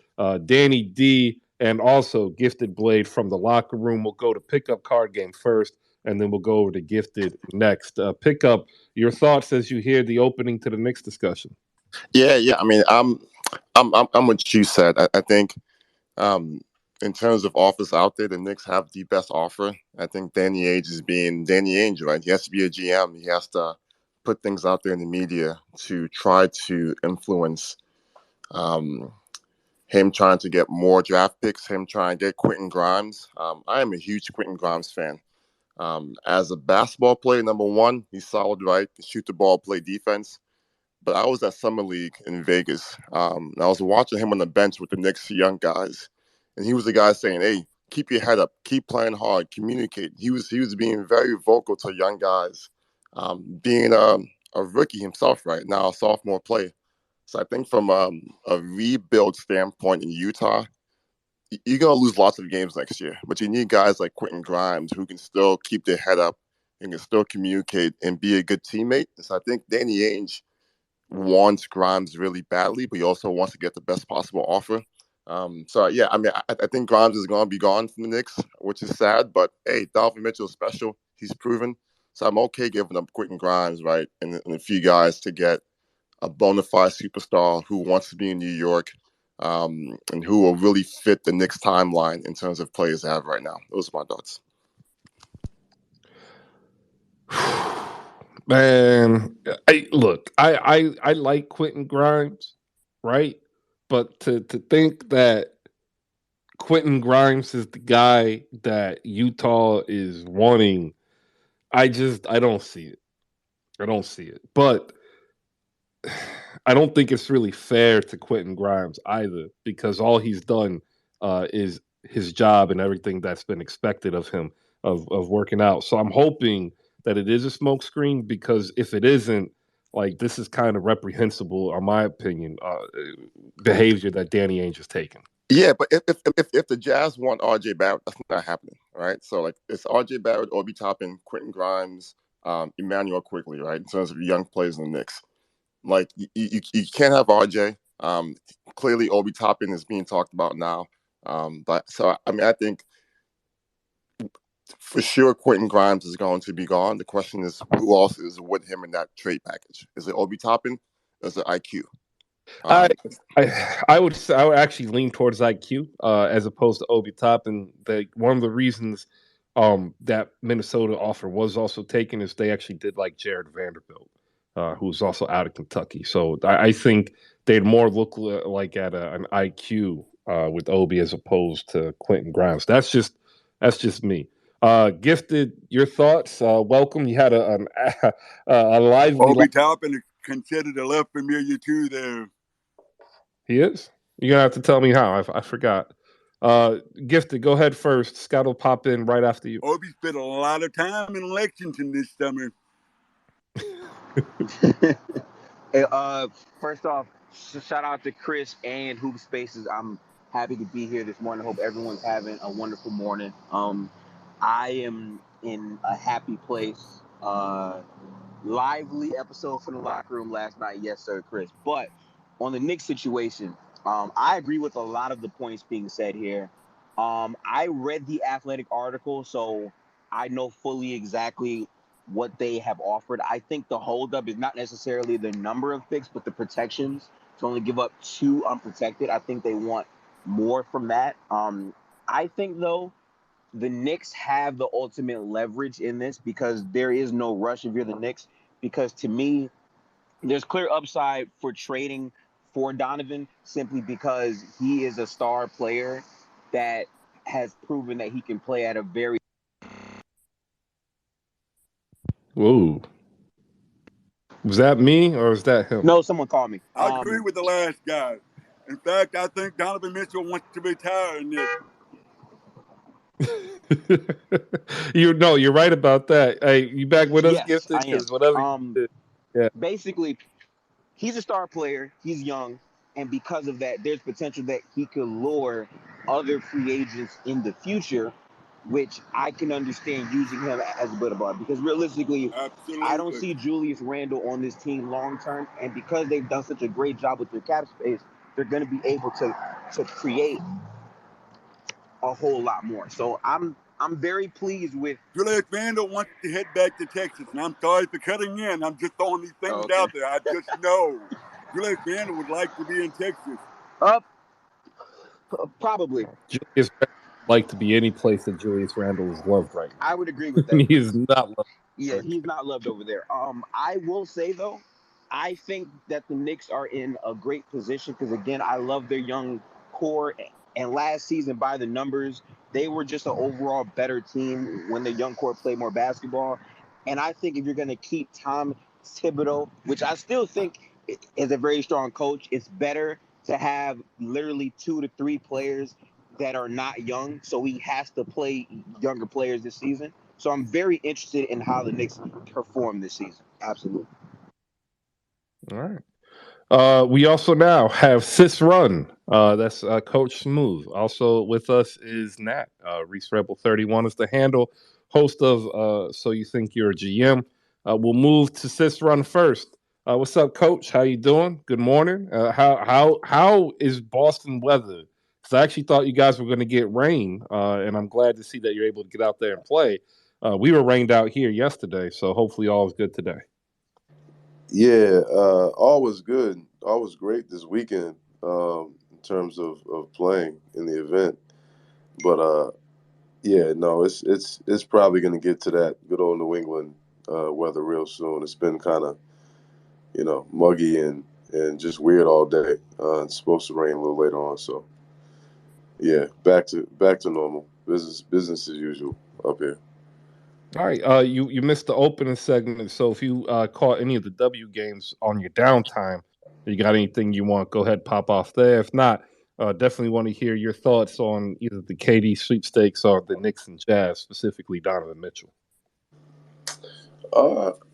Danny D, and also Gifted Blade from the locker room. We'll go to pick up Card Game first, and then we'll go over to Gifted next. Pick up your thoughts as you hear the opening to the Knicks discussion. Yeah. I mean, I'm what you said. I think in terms of offers out there, the Knicks have the best offer. I think Danny Ainge is being Danny Ainge, right? He has to be a GM. He has to put things out there in the media to try to influence him trying to get more draft picks, him trying to get Quentin Grimes. I am a huge Quentin Grimes fan. As a basketball player, number one, he's solid, right? Can shoot the ball, play defense. But I was at Summer League in Vegas. And I was watching him on the bench with the Knicks young guys. And he was the guy saying, hey, keep your head up, keep playing hard, communicate. He was being very vocal to young guys, being a rookie himself right now, a sophomore player. So I think from a rebuild standpoint in Utah, you're going to lose lots of games next year. But you need guys like Quentin Grimes who can still keep their head up and can still communicate and be a good teammate. So I think Danny Ainge wants Grimes really badly, but he also wants to get the best possible offer. So yeah, I mean, I think Grimes is going to be gone from the Knicks, which is sad. But hey, Donovan Mitchell is special. he's proven. So I'm okay giving up Quentin Grimes, right, and a few guys to get a bona fide superstar who wants to be in New York, and who will really fit the Knicks timeline in terms of players they have right now. Those are my thoughts. Man, I like Quentin Grimes, right? But to think that Quentin Grimes is the guy that Utah is wanting, I don't see it. I don't see it. But I don't think it's really fair to Quentin Grimes either, because all he's done is his job and everything that's been expected of him of working out. So I'm hoping that it is a smokescreen, because if it isn't, like, this is kind of reprehensible, in my opinion, behavior that Danny Ainge is taking. Yeah, but if the Jazz want RJ Barrett, that's not happening, right? So like it's RJ Barrett, Obi Toppin, Quentin Grimes, Emmanuel Quigley, right? In terms of young players in the Knicks, like you can't have RJ. Clearly, Obi Toppin is being talked about now. But so I mean, I think for sure Quentin Grimes is going to be gone. The question is, who else is with him in that trade package? Is it Obi Toppin? Or is it IQ? I would actually lean towards IQ as opposed to Obi Toppin. One of the reasons that Minnesota offer was also taken is they actually did like Jared Vanderbilt, who's also out of Kentucky. So I think they'd more look like at an IQ with Obi as opposed to Quentin Grimes. That's just me. Gifted, your thoughts? Welcome. You had a lively. Obi Toppin is considered a left familiar too there. He is? You're going to have to tell me how. I forgot. Gifted, go ahead first. Scott will pop in right after you. Obi spent a lot of time in Lexington this summer. Hey, first off, shout out to Chris and Hoop Spaces. I'm happy to be here this morning. Hope everyone's having a wonderful morning. I am in a happy place. Lively episode from the locker room last night. Yes, sir, Chris. But on the Knicks situation, I agree with a lot of the points being said here. I read the Athletic article, so I know fully exactly what they have offered. I think the holdup is not necessarily the number of picks, but the protections. To only give up 2 unprotected, I think they want more from that. I think, though, the Knicks have the ultimate leverage in this because there is no rush if you're the Knicks. Because to me, there's clear upside for trading for Donovan simply because he is a star player that has proven that he can play at a very. Whoa. Was that me or was that him? No, someone called me. I agree with the last guy. In fact, I think Donovan Mitchell wants to retire in this. You're right about that. Hey, you back with us, Yes, Gifted? I am. Because whatever you did. Yeah. Basically, he's a star player. He's young, and because of that, there's potential that he could lure other free agents in the future, which I can understand using him as a bit of a because realistically, Absolutely. I don't see Julius Randle on this team long term, and because they've done such a great job with their cap space, they're going to be able to create a whole lot more. So I'm very pleased with. Julius Randle wants to head back to Texas, and I'm sorry for cutting in. I'm just throwing these things out there. I just know Julius Randle would like to be in Texas. Probably. Julius Randle would like to be any place that Julius Randle is loved right now. I would agree with that. He is not loved. Yeah, he's not loved over there. I will say though, I think that the Knicks are in a great position because again, I love their young core. And last season, by the numbers, they were just an overall better team when the young core played more basketball. And I think if you're going to keep Tom Thibodeau, which I still think is a very strong coach, it's better to have literally 2 to 3 players that are not young. So he has to play younger players this season. So I'm very interested in how the Knicks perform this season. Absolutely. All right. We also now have Sis Run. That's Coach Smooth. Also with us is Nat. Reese Rebel 31 is the handle. Host of So You Think You're a GM. We'll move to Sis Run first. What's up, Coach? How you doing? Good morning. How is Boston weather? Because I actually thought you guys were going to get rain, and I'm glad to see that you're able to get out there and play. We were rained out here yesterday, so hopefully all is good today. Yeah, all was good. All was great this weekend in terms of playing in the event. But yeah, no, it's probably going to get to that good old New England weather real soon. It's been kind of muggy and just weird all day. It's supposed to rain a little later on, so yeah, back to normal business as usual up here. All right, you missed the opening segment, so if you caught any of the W games on your downtime, you got anything you want, go ahead, pop off there. If not, definitely want to hear your thoughts on either the KD sweepstakes or the Knicks and Jazz, specifically Donovan Mitchell.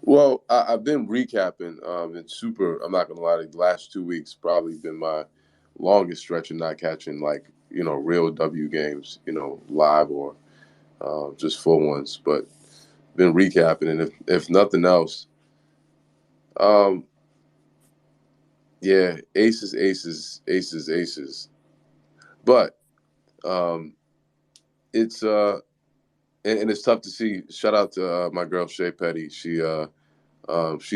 Well, I've been recapping. It's super. I'm not gonna lie. The last 2 weeks probably been my longest stretch of not catching real W games, live or just full ones. But been recapping, and if nothing else, um, yeah, aces, aces, aces, aces. But it's and it's tough to see. Shout out to my girl Shea Petty. She's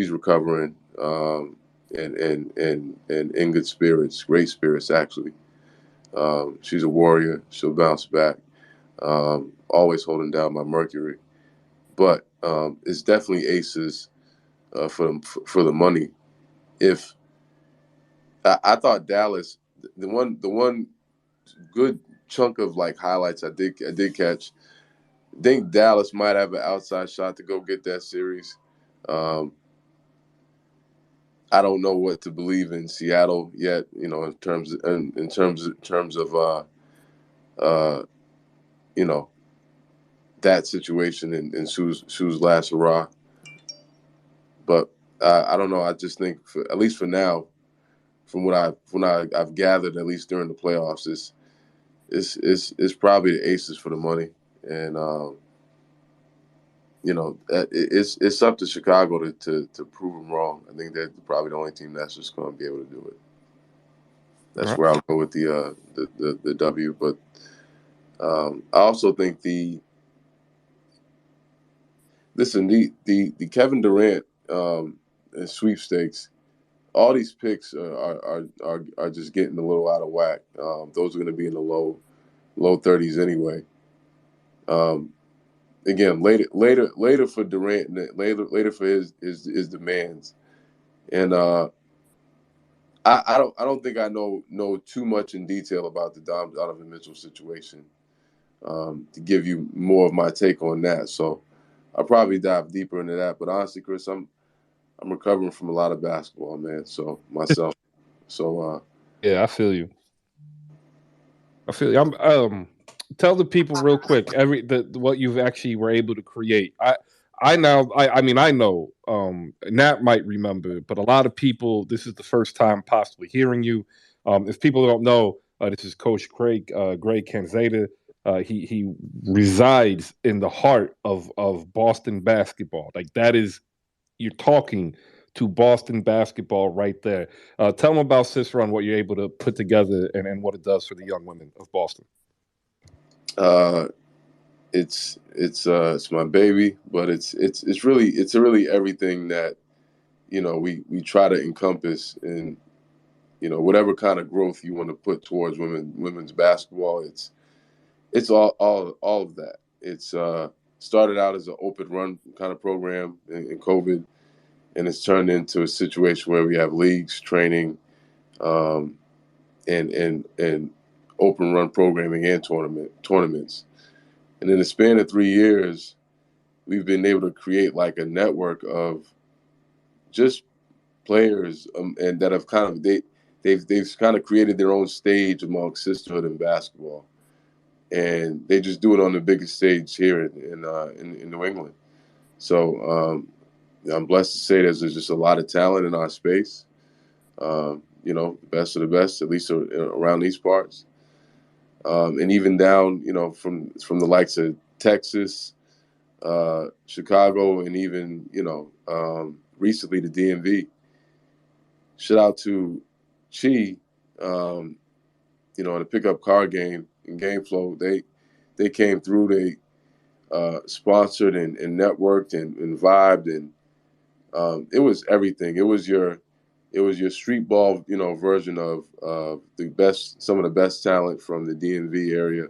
recovering and in good spirits, great spirits actually. She's a warrior. She'll bounce back. Always holding down my Mercury, but it's definitely aces for the money. If I thought Dallas, the one good chunk of like highlights I did catch. I think Dallas might have an outside shot to go get that series. Um, I don't know what to believe in Seattle yet. In terms of you know that situation and Sue's last hurrah. But I don't know. I just think at least for now, from what I've gathered, at least during the playoffs, it's probably the aces for the money, and it's up to Chicago to prove them wrong. I think they're probably the only team that's just going to be able to do it. That's where I'll go with the W. But I also think the Kevin Durant and sweepstakes. All these picks are just getting a little out of whack. Those are going to be in the low 30s anyway. Again, later for Durant, later for his demands, and I don't think I know too much in detail about the Donovan Mitchell situation to give you more of my take on that. So I'll probably dive deeper into that. But honestly, Chris, I'm recovering from a lot of basketball, man. So myself. So Yeah, I feel you. I'm tell the people real quick what you've actually were able to create. I mean I know Nat might remember, but a lot of people this is the first time possibly hearing you. If people don't know, this is Coach Greg Canzeta. He resides in the heart of Boston basketball. Like that is you're talking to Boston basketball right there. Tell them about Cicero and what you're able to put together and what it does for the young women of Boston. It's my baby, but it's really everything that we try to encompass in whatever kind of growth you want to put towards women's basketball. It's all of that. It's started out as an open run kind of program in COVID, and it's turned into a situation where we have leagues, training, and open run programming and tournaments. And in the span of 3 years, we've been able to create like a network of just players and that have kind of they've kind of created their own stage among sisterhood in basketball, and they just do it on the biggest stage here in New England. So I'm blessed to say there's just a lot of talent in our space. The best of the best, at least around these parts, and even down, from the likes of Texas, Chicago, and even recently the DMV. Shout out to Chi, in the pickup car game and game flow. They came through. sponsored and networked and vibed, and it was everything. It was your street ball, version of some of the best talent from the DMV area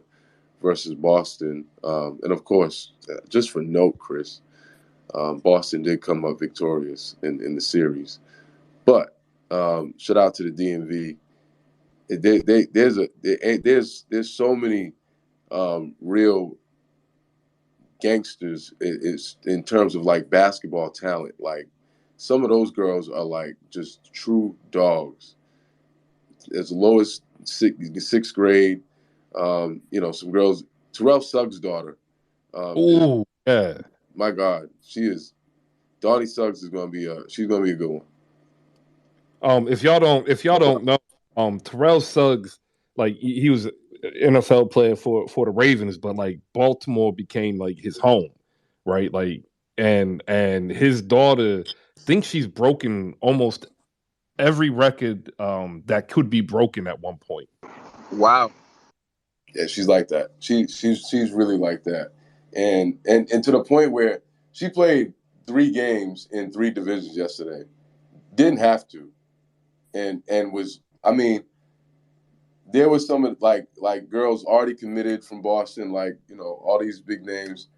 versus Boston. And of course, just for note, Chris, Boston did come up victorious in the series. But shout out to the DMV. There's so many real gangsters is in terms of like basketball talent. Like some of those girls are like just true dogs. As low as sixth grade, some girls. Terrell Suggs' daughter. Yeah. My God, she is. Donnie Suggs is gonna be she's gonna be a good one. If y'all don't know, Terrell Suggs, like he was an NFL player for the Ravens, but like Baltimore became like his home, right? Like and his daughter thinks she's broken almost every record that could be broken at one point. Wow. Yeah, she's like that. She's really like that, and to the point where she played 3 games in 3 divisions yesterday. Didn't have to, and was, I mean, there was some of like girls already committed from Boston, like all these big names.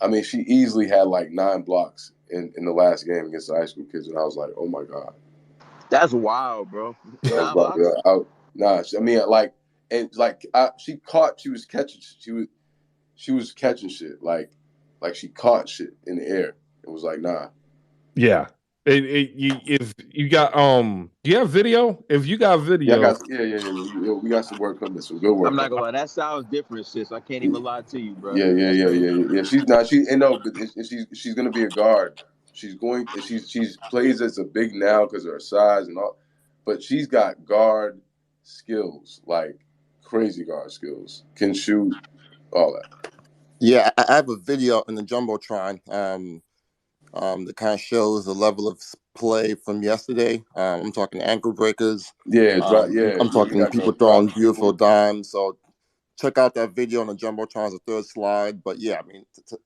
I mean, she easily had like 9 blocks in the last game against the high school kids, and I was like, oh my God, That's wild, bro. I was 9 about blocks? I mean, like, and like she was catching shit, like she caught shit in the air. It was like, nah. Yeah. If you got do you have video? If you got Yeah, video, guys. Yeah. We got some work coming. Some good work I'm not coming. gonna lie, that sounds different, sis. I can't even lie to you, bro. Yeah. That's crazy. She's not. But she's gonna be a guard. She's plays as a big now because of her size and all, but she's got guard skills, like crazy guard skills. Can shoot, all that. Yeah, I have a video in the jumbotron that kind of shows the level of play from yesterday. I'm talking ankle breakers. Yeah, I'm We talking got people girls throwing dropping beautiful people. dimes. So check out that video on the jumbotron, the 3rd slide. But yeah, I mean, to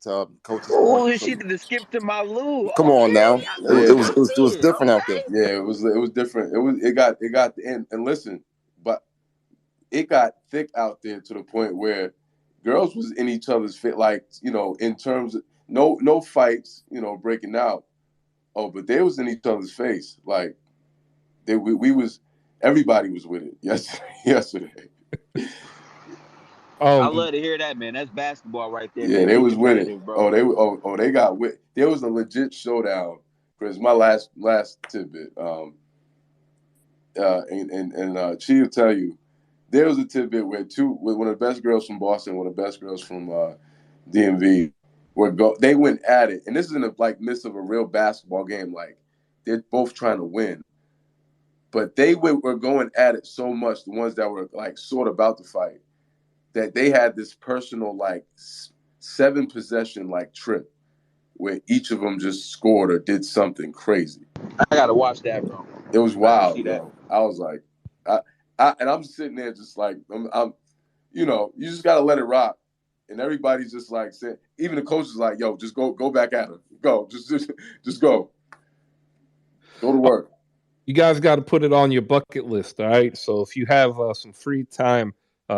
Coach's point. Oh, she did the skip to my Lou. Come on now, Okay, Yeah, it was different out there. yeah. It was different. It got and listen, but it got thick out there to the point where girls was in each other's fit, like in terms of no fights, breaking out. Oh, but they was in each other's face, like we was, everybody was with it yesterday. I love to hear that, man. That's basketball right there, Yeah, man. they Being was with it. competitive, bro. They got with. There was a legit showdown. Chris, my last tidbit. She will tell you, there was a tidbit where one of the best girls from Boston, one of the best girls from DMV, they went at it, and this is in the midst of a real basketball game. Like they're both trying to win, but they were going at it so much. The ones that were like sort of about to fight, that they had this personal 7 possession trip where each of them just scored or did something crazy. I gotta watch that, bro. It was I gotta wild, see that. bro. I was like, and I'm sitting there just like, I'm you just gotta let it rock, and everybody's just like saying, even the coach is like, yo, just go back at him, go, just go to work. you guys got to put it on your bucket list, all right? So if you have some free time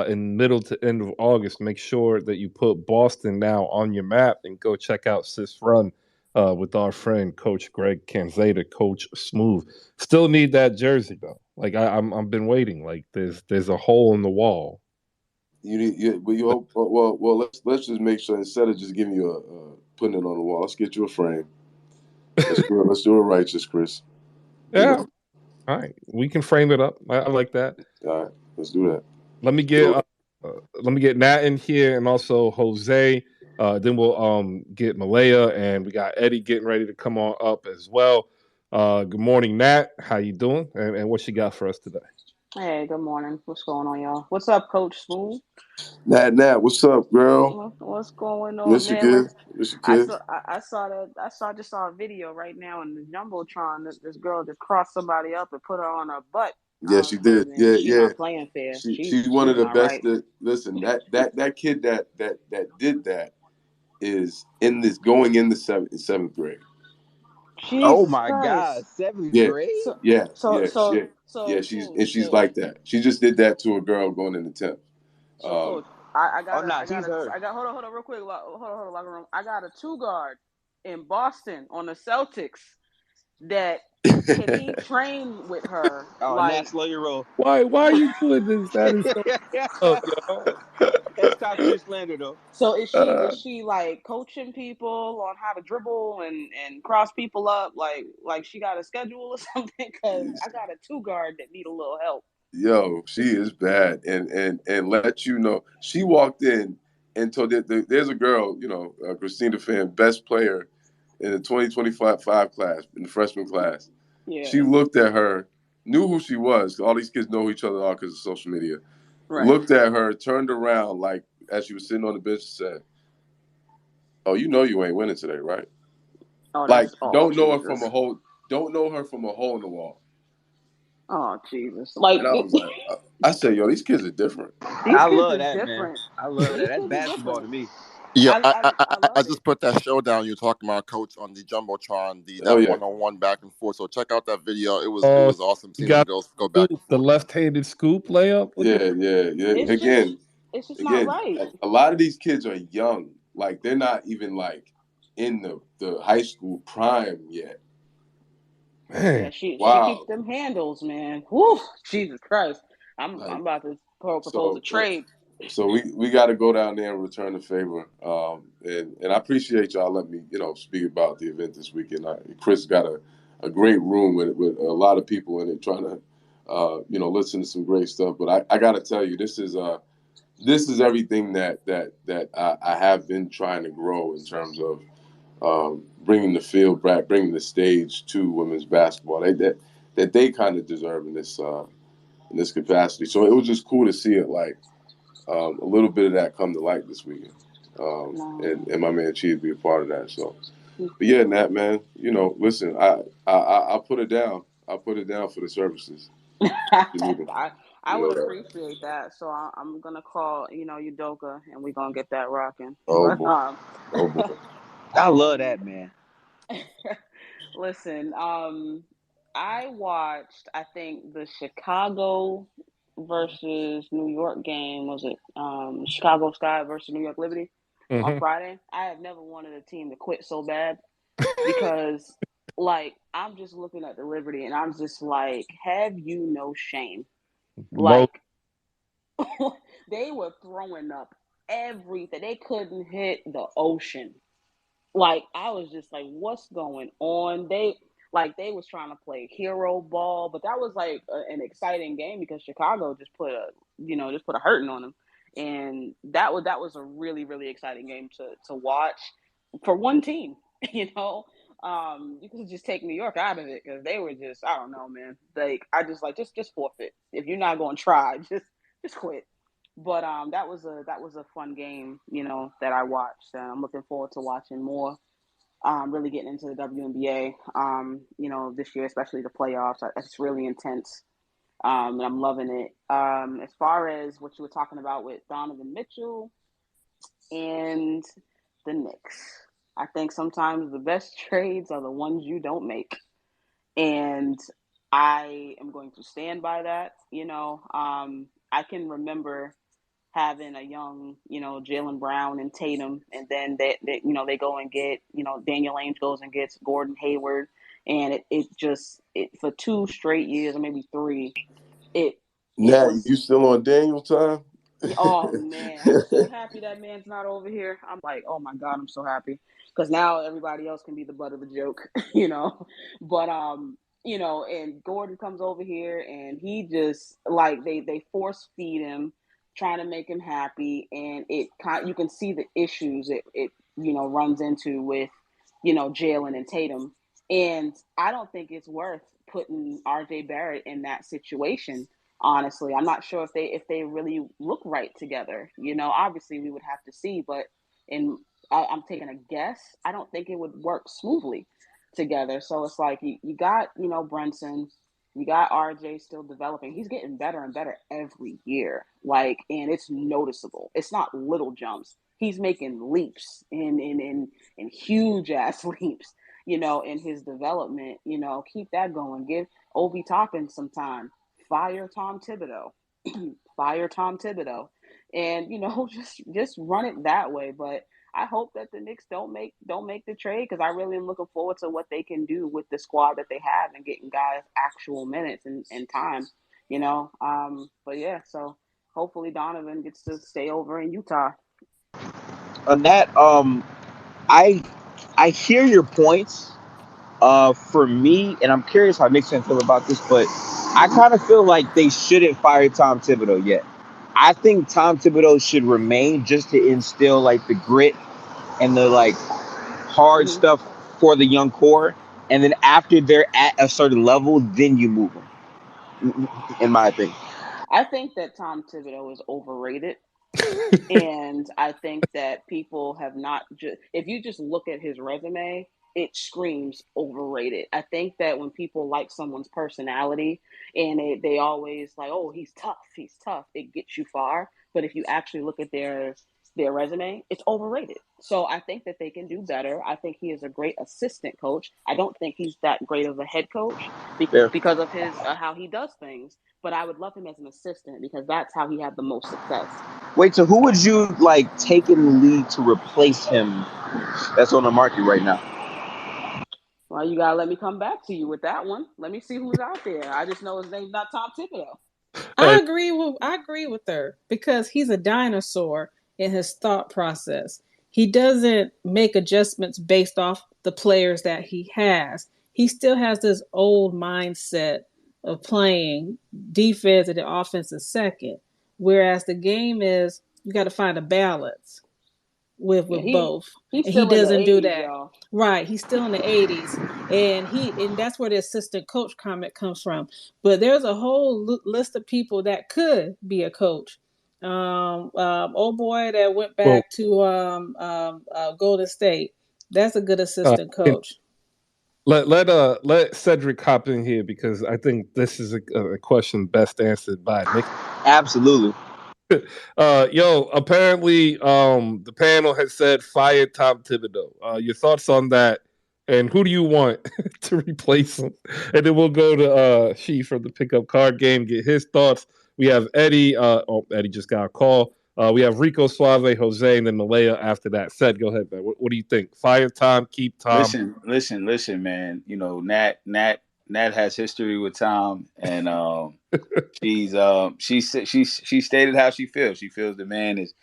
in middle to end of August, make sure that you put Boston now on your map and go check out Sis Run with our friend Coach Greg Canzeta, Coach Smooth. Still need that jersey though. Like I've been waiting. Like there's a hole in the wall. Well, let's just make sure, instead of just giving you putting it on the wall, let's get you a frame. Let's do it righteous, Chris. Yeah. All right, we can frame it up. I like that. All right, let's do that. Let me get Nat in here and also Jose. Then we'll get Malaya, and we got Eddie getting ready to come on up as well. Good morning, Nat. How you doing? And what you got for us today? Hey, good morning. What's going on, y'all? What's up, Coach Smooth? Nat, what's up, girl? What's going on, Miss your man? kid? Miss your kid? I just saw a video right now in the jumbotron. This girl just crossed somebody up and put her on her butt. Yeah, she did. Man, she's Yeah. not playing fair. She's one of the not best. right. Listen, that kid that did that. is in this going in the seventh grade. Oh Jesus my God, Christ. seventh Yeah, grade? So yeah, so yeah, so yeah. so coach. She's like that. She just did that to a girl going in the 10th. So coach, I Oh got a nah, I got she's a her. I got hold on real quick. Hold on, locker room. I got a two guard in Boston on the Celtics that can he train with her? Oh, Nat, Like slow your roll. Why are you doing this? That is so up, yo. That's top tier slander though. so is she Uh, is she like coaching people on how to dribble and cross people up? Like she got a schedule or something? Because I got a two guard that need a little help. Yo, she is bad, and let you know, she walked in and told there's a girl, Christina Fan, best player in the 2025 class, in the freshman class. Yeah, She looked at her, knew who she was. All these kids know who each other are because of social media. right. Looked at her, turned around like as she was sitting on the bench and said, "Oh, you know you ain't winning today, right?" Oh, Like that's oh don't Jesus. know her from a hole in the wall. Oh Jesus. Like And I was like, I said, yo, these kids are different. these I kids love is that, man. different. I love that. These That's kids is basketball different. to me. Yeah, I I love it. just put that showdown you're talking about, Coach, on the jumbotron, Oh that yeah, one-on-one back and forth. So check out that video. It Uh, was awesome you seeing them got girls go back and scoop, the forth. left-handed scoop layup. Look at yeah. It's just it's just not Again, right. a lot of these kids are young. Like they're not even like in the high school prime yet. Yeah, man. she keeps Wow. them handles, man. Whew, Jesus Christ. I'm Like about to propose a so trade. so we got to go down there and return the favor. And I appreciate y'all letting me speak about the event this weekend. Chris got a great room with a lot of people in it trying to listen to some great stuff. But I got to tell you, this is everything that I have been trying to grow in terms of bringing the field back, bringing the stage to women's basketball. That they kind of deserve in this capacity. So it was just cool to see it, like a little bit of that come to light this weekend, No. and my man Cheese be a part of that. So, but yeah, Nat, man, listen, I put it down. I put it down for the services. You need 'em. I You would know that. appreciate that. So I'm gonna call Udoka and we're gonna get that rocking. Oh But boy. Oh boy. I love um that, man. listen, I watched I think the Chicago versus New York game. Was it Chicago Sky versus New York Liberty on Mhm. Friday? I have never wanted a team to quit so bad because like I'm just looking at the Liberty and I'm just like, have you no shame? Mo, Like they were throwing up everything. They couldn't hit the ocean. Like I was just like, what's going on? They was trying to play hero ball, but that was like an exciting game because Chicago just put a hurting on them, and that was a really really exciting game to watch for one team. You know, you could just take New York out of it because they were just I don't know, man. Like I just like just forfeit if you're not going to try, just quit. But that was a fun game, that I watched. And I'm looking forward to watching more. Really getting into the WNBA, this year, especially the playoffs. It's really intense, and I'm loving it. As far as what you were talking about with Donovan Mitchell and the Knicks, I think sometimes the best trades are the ones you don't make, and I am going to stand by that. I can remember having a young, Jalen Brown and Tatum, and then they go and get, Daniel Ainge goes and gets Gordon Hayward, and it for 2 straight years or maybe three, it it Nat, was you still on Daniel time? oh man, I'm so happy that man's not over here. I'm like, oh my god, I'm so happy because now everybody else can be the butt of the joke, But and Gordon comes over here and he just like they force feed him, trying to make him happy, and you can see the issues it runs into with Jalen and Tatum, and I don't think it's worth putting RJ Barrett in that situation. Honestly, I'm not sure if they really look right together. Obviously we would have to see, but in I'm taking a guess. I don't think it would work smoothly together. So it's like you got Brunson, you got RJ still developing. He's getting better and better every year. Like, and it's noticeable. It's not little jumps. he's making leaps in huge ass leaps, in his development. Keep that going. Give Obi Toppin some time. Fire Tom Thibodeau. Fire Tom Thibodeau. And just run it that way. But I hope that the Knicks don't make the trade, because I really am looking forward to what they can do with the squad that they have and getting guys actual minutes and time. But yeah, so hopefully Donovan gets to stay over in Utah. On that, I hear your points. For me, and I'm curious how Knicks fans feel about this, but I kind of feel like they shouldn't fire Tom Thibodeau yet. I think Tom Thibodeau should remain just to instill like the grit and the like hard Hmm. stuff for the young core, and then after they're at a certain level, then you move them. In my opinion, I think that Tom Thibodeau is overrated. And I think that people have not just, if you just look at his resume, it screams overrated. I think that when people like someone's personality and they always like, oh, he's tough, it gets you far. But if you actually look at their resume, it's overrated. So I think that they can do better. I think he is a great assistant coach. I don't think he's that great of a head coach fair. because of his how he does things. But I would love him as an assistant because that's how he had the most success. Wait, so who would you like take in the league to replace him? That's on the market right now. Well, you gotta let me come back to you with that one. Let me see who's out there. I just know his name's not Tom Thibodeau. Hey, I agree with her because he's a dinosaur in his thought process. He doesn't make adjustments based off the players that he has. He still has this old mindset of playing defense and the offense is second. Whereas the game is you got to find a balance Yeah, with both. he's And he still in the doesn't do '80s, that. y'all. Right. He's still in the 80s. And that's where the assistant coach comment comes from. But there's a whole list of people that could be a coach. Old boy that went well, back to Golden State. That's a good uh, assistant coach. let Cedric hop in here because I think this is a question best answered by Nick. Absolutely. Apparently, the panel has said fire Tom Thibodeau. Your thoughts on that, and who do you want to replace him? And then we'll go to She from the pickup card game, get his thoughts. We have Eddie. Eddie just got a call. We have Rico Suave, Jose, and then Malaya after that. Said, go ahead, man. What do you think? Fire Tom, keep Tom. Listen, man. Nat has history with Tom, and she stated how she feels. She feels the man is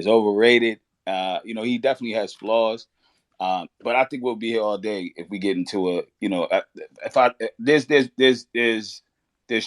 overrated. He definitely has flaws. But I think we'll be here all day if we get into a, if I there's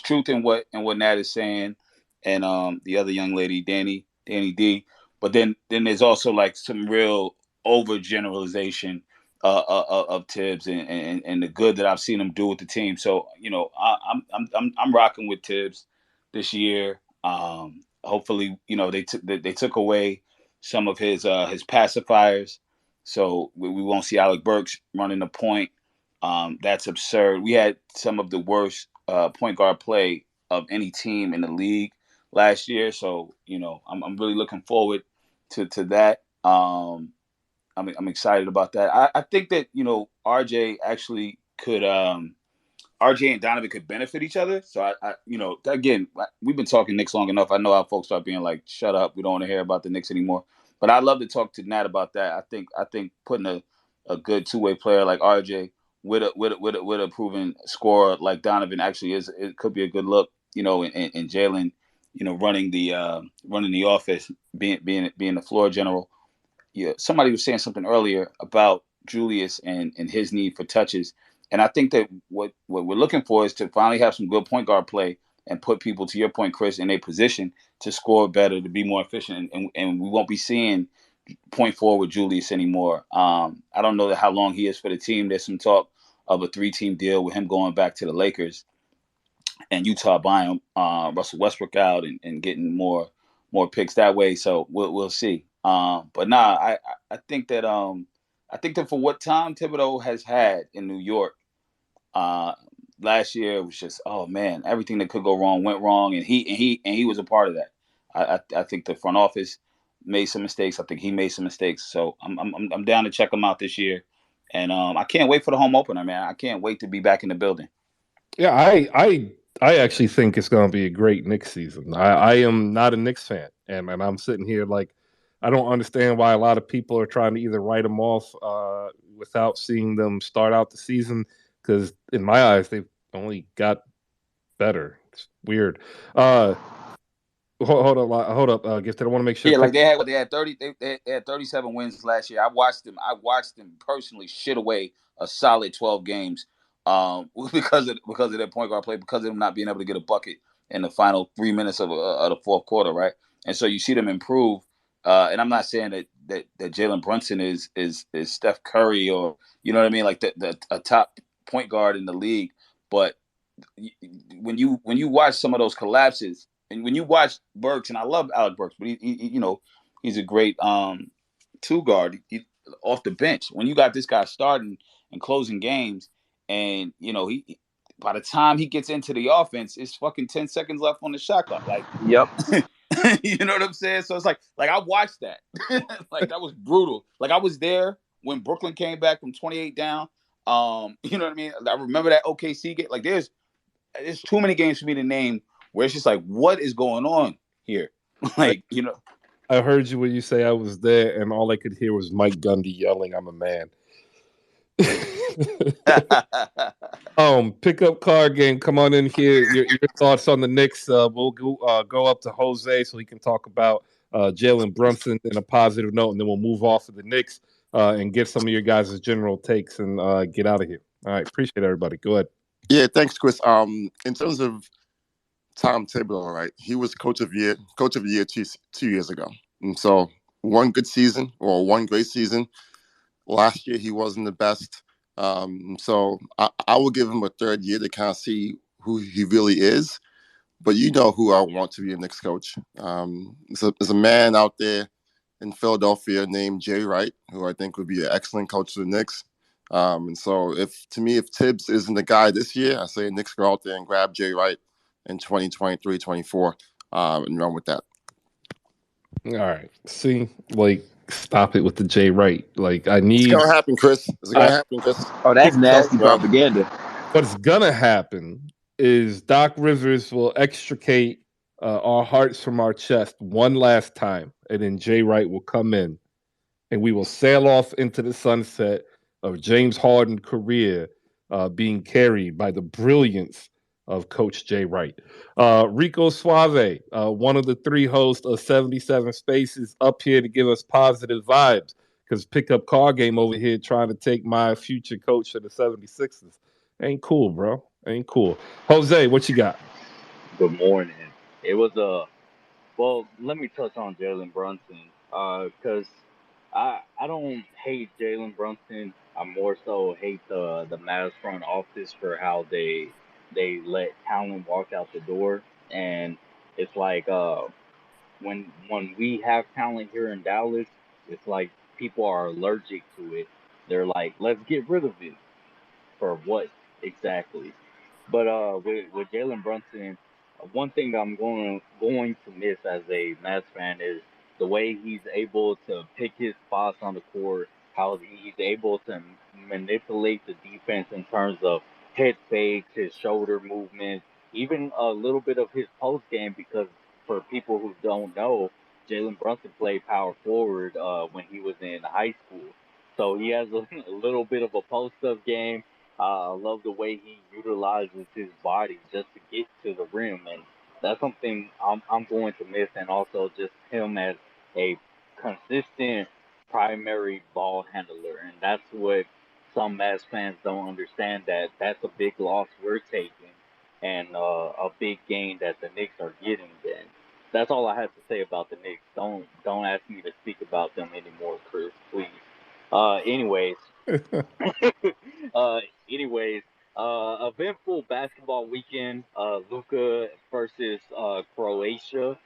truth in what Nat is saying, and the other young lady Danny D. But then there's also like some real overgeneralization of Tibbs and the good that I've seen him do with the team. So I'm rocking with Tibbs this year. Hopefully, they took away some of his pacifiers, so we won't see Alec Burks running the point. That's absurd. We had some of the worst point guard play of any team in the league last year. So I'm really looking forward to that. I'm excited about that. I think that RJ actually could. RJ and Donovan could benefit each other. So again, we've been talking Knicks long enough. I know how folks start being like, "Shut up, we don't want to hear about the Knicks anymore." But I'd love to talk to Nat about that. I think putting a good two-way player like RJ with a proven scorer like Donovan actually it could be a good look. And Jalen, running the office, being the floor general. Yeah, somebody was saying something earlier about Julius and his need for touches. And I think that what we're looking for is to finally have some good point guard play and put people, to your point, Chris, in a position to score better, to be more efficient. And we won't be seeing point forward Julius anymore. I don't know how long he is for the team. There's some talk of a 3-team deal with him going back to the Lakers and Utah buying Russell Westbrook out and getting more picks that way. So we'll see. But nah, I think that for what Tom Thibodeau has had in New York last year, it was just, oh man, everything that could go wrong went wrong, and he was a part of that. I think the front office made some mistakes. I think he made some mistakes. So I'm down to check him out this year, and I can't wait for the home opener, man. I can't wait to be back in the building. Yeah, I actually think it's going to be a great Knicks season. I am not a Knicks fan, and I'm sitting here like I don't understand why a lot of people are trying to either write them off without seeing them start out the season. Because in my eyes, they've only got better. It's weird. Hold up, Gifted. I want to make sure. Yeah, like they had 30 they had 37 wins last year. I watched them personally shit away a solid 12 games because of their point guard play, because of them not being able to get a bucket in the final 3 minutes of the fourth quarter, right? And so you see them improve. And I'm not saying that Jalen Brunson is Steph Curry or you know what I mean, like a top point guard in the league, but when you watch some of those collapses, and when you watch Burks, and I love Alec Burks, but he he's a great two guard off the bench. When you got this guy starting and closing games, and he by the time he gets into the offense, it's fucking 10 seconds left on the shot clock. Like, Yep. you know what I'm saying? So it's like I watched that. Like that was brutal. Like I was there when Brooklyn came back from 28 down. You know what I mean? I remember that OKC game. Like there's too many games for me to name where it's just like, what is going on here? Like, I heard you when you say I was there, and all I could hear was Mike Gundy yelling, "I'm a man." Pickup card game. Come on in here. Your thoughts on the Knicks? We'll go up to Jose so he can talk about Jalen Brunson in a positive note, and then we'll move off of the Knicks and get some of your guys' general takes and get out of here. All right, appreciate everybody. Go ahead. Yeah, thanks, Chris. In terms of Tom Thibodeau, right? He was coach of the year 2 years ago, and so one great season. Last year he wasn't the best, so I will give him a third year to kind of see who he really is. But you know who I want to be a Knicks coach. There's a man out there in Philadelphia named Jay Wright, who I think would be an excellent coach for the Knicks. And so if Tibbs isn't the guy this year, I say Knicks go out there and grab Jay Wright in 2023-24 and run with that. All right. See, like, stop it with the Jay Wright. Like, I need. It's gonna happen, Chris. Oh, that's nasty propaganda. What's gonna happen is Doc Rivers will extricate our hearts from our chest one last time, and then Jay Wright will come in, and we will sail off into the sunset of James Harden's career being carried by the brilliance of Coach Jay Wright. Rico Suave, one of the three hosts of 77 Spaces, up here to give us positive vibes because pickup car game over here trying to take my future coach for the 76ers. Ain't cool, bro. Ain't cool. Jose, what you got? Good morning. It was well, let me touch on Jalen Brunson. Because I don't hate Jalen Brunson. I more so hate the Mavs front office for how they let talent walk out the door. And it's like when we have talent here in Dallas, it's like people are allergic to it. They're like, let's get rid of it. For what exactly? But with Jalen Brunson, one thing I'm going to miss as a Mets fan is the way he's able to pick his spots on the court, how he's able to manipulate the defense in terms of head fakes, his shoulder movements, even a little bit of his post game. Because for people who don't know, Jalen Brunson played power forward when he was in high school, so he has a little bit of a post up game. I love the way he utilizes his body just to get to the rim, and that's something I'm going to miss. And also just him as a consistent primary ball handler, and that's what some Mavs fans don't understand. That's a big loss we're taking, and a big gain that the Knicks are getting. Then that's all I have to say about the Knicks. Don't ask me to speak about them anymore, Chris, please. Anyways, uh, anyways, eventful basketball weekend. Luca versus Croatia.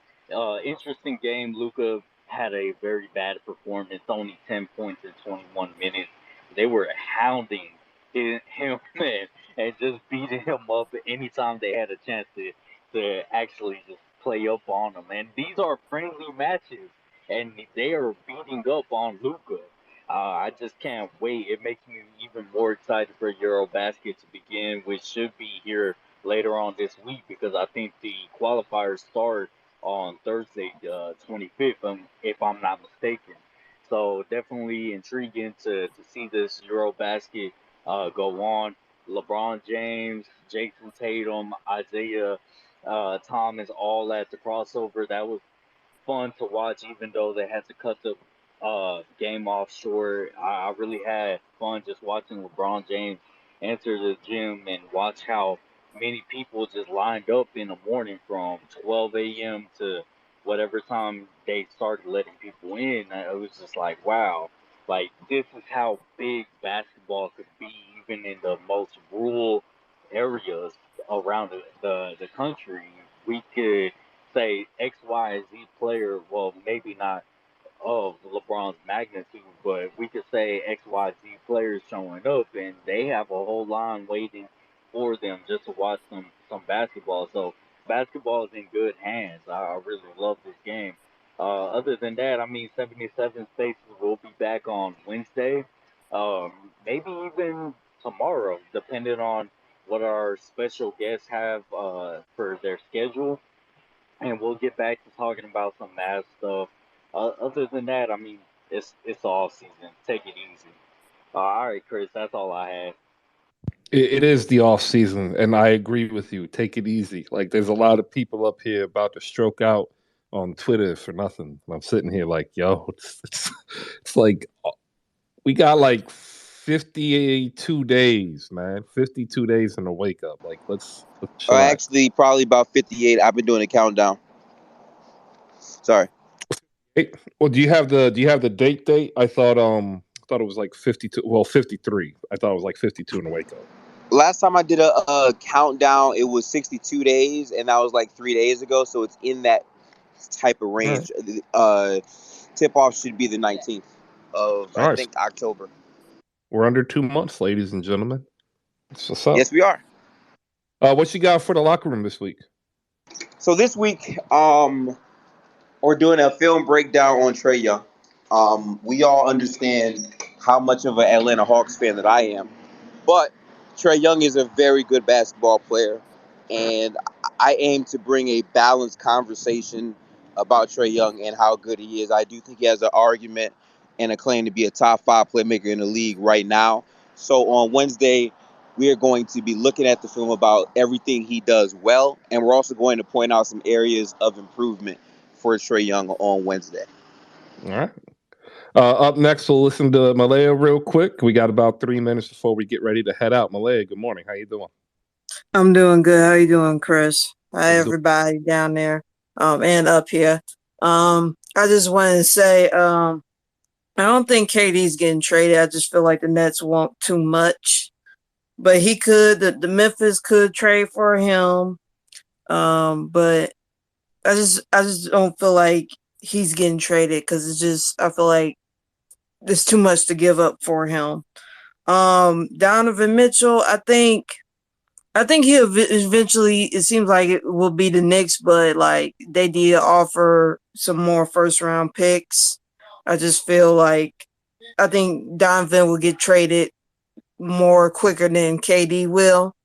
Interesting game. Luca had a very bad performance. Only 10 points in 21 minutes. They were hounding him and just beating him up anytime they had a chance to actually just play up on him. And these are friendly matches. and they are beating up on Luca. I just can't wait. It makes me even more excited for Eurobasket to begin, which should be here later on this week because I think the qualifiers start on Thursday, 25th, if I'm not mistaken. So definitely intriguing to see this Eurobasket go on. LeBron James, Jason Tatum, Isaiah Thomas, all at the crossover. That was fun to watch, even though they had to cut the game off short. I really had fun just watching LeBron James enter the gym and watch how many people just lined up in the morning from 12 a.m. to whatever time they started letting people in. It was just like, wow, like this is how big basketball could be, even in the most rural areas around the country. We could say X, Y, and Z player, well, maybe not of LeBron's magnitude, but we could say X, Y, Z players showing up, and they have a whole line waiting for them just to watch some basketball. So basketball is in good hands. I really love this game. Other than that, I mean, 77 Spaces will be back on Wednesday, um, maybe even tomorrow, depending on what our special guests have for their schedule, and we'll get back to talking about some math stuff. Other than that, I mean, it's all season. Take it easy. All right, Chris, that's all I had. It is the off season, and I agree with you. Take it easy. Like there's a lot of people up here about to stroke out on Twitter for nothing. And I'm sitting here like, yo, it's like we got like 52 days, man. 52 days in the wake up. Like let's chillax. Actually, probably about 58. I've been doing a countdown. Sorry. Hey, well, do you have the date? I thought it was like 52. Well, 53. I thought it was like 52 in the wake up. Last time I did a countdown, it was 62 days, and that was like 3 days ago. So it's in that type of All right. range. Tip off should be the 19th of, All I right. think, October. We're under 2 months, ladies and gentlemen. That's what's up. Yes, we are. What you got for the locker room this week? So this week, we're doing a film breakdown on Trae Young. We all understand how much of an Atlanta Hawks fan that I am, but Trae Young is a very good basketball player, and I aim to bring a balanced conversation about Trae Young and how good he is. I do think he has an argument and a claim to be a top 5 playmaker in the league right now. So on Wednesday, we are going to be looking at the film about everything he does well, and we're also going to point out some areas of improvement for Trae Young on Wednesday. All right. Up next, we'll listen to Malaya real quick. We got about 3 minutes before we get ready to head out. Malaya, good morning. How you doing? I'm doing good. How you doing, Chris? Hi, I'm doing. everybody down there, and up here. I just wanted to say, I don't think KD's getting traded. I just feel like the Nets want too much, but he could. The Memphis could trade for him, but I just don't feel like he's getting traded because I feel like there's too much to give up for him. Donovan Mitchell, I think he'll eventually. It seems like it will be the Knicks, but like they did offer some more first round picks. I just feel like I think Donovan will get traded more quicker than KD will.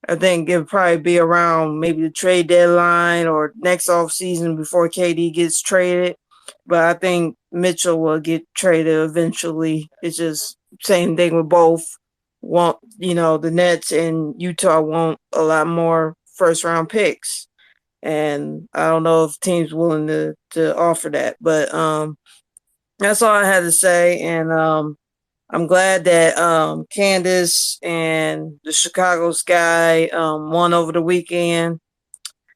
I think it'll probably be around maybe the trade deadline or next off season before KD gets traded. But I think Mitchell will get traded eventually. It's just same thing with both. Want the Nets and Utah want a lot more first round picks, and I don't know if teams willing to offer that. But that's all I had to say, and I'm glad that Candace and the Chicago Sky won over the weekend.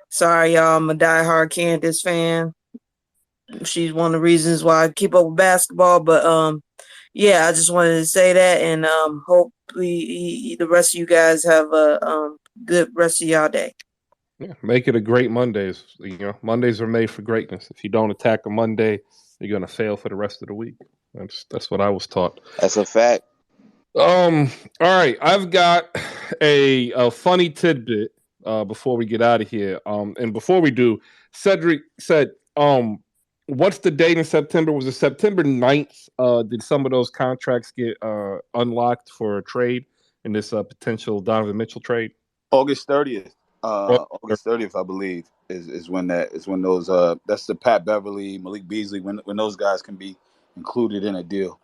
Sorry, y'all, I'm a diehard Candace fan. She's one of the reasons why I keep up with basketball. But yeah, I just wanted to say that, and hopefully the rest of you guys have a good rest of y'all day. Yeah, make it a great Mondays. Mondays are made for greatness. If you don't attack a Monday, you're gonna fail for the rest of the week. That's what I was taught. That's a fact. All right. I've got a funny tidbit before we get out of here. And before we do, Cedric said, what's the date in September? Was it September 9th? Did some of those contracts get unlocked for a trade in this potential Donovan Mitchell trade? August 30th. Well, August 30th, I believe, is when those that's the Pat Beverly, Malik Beasley, when those guys can be included in a deal.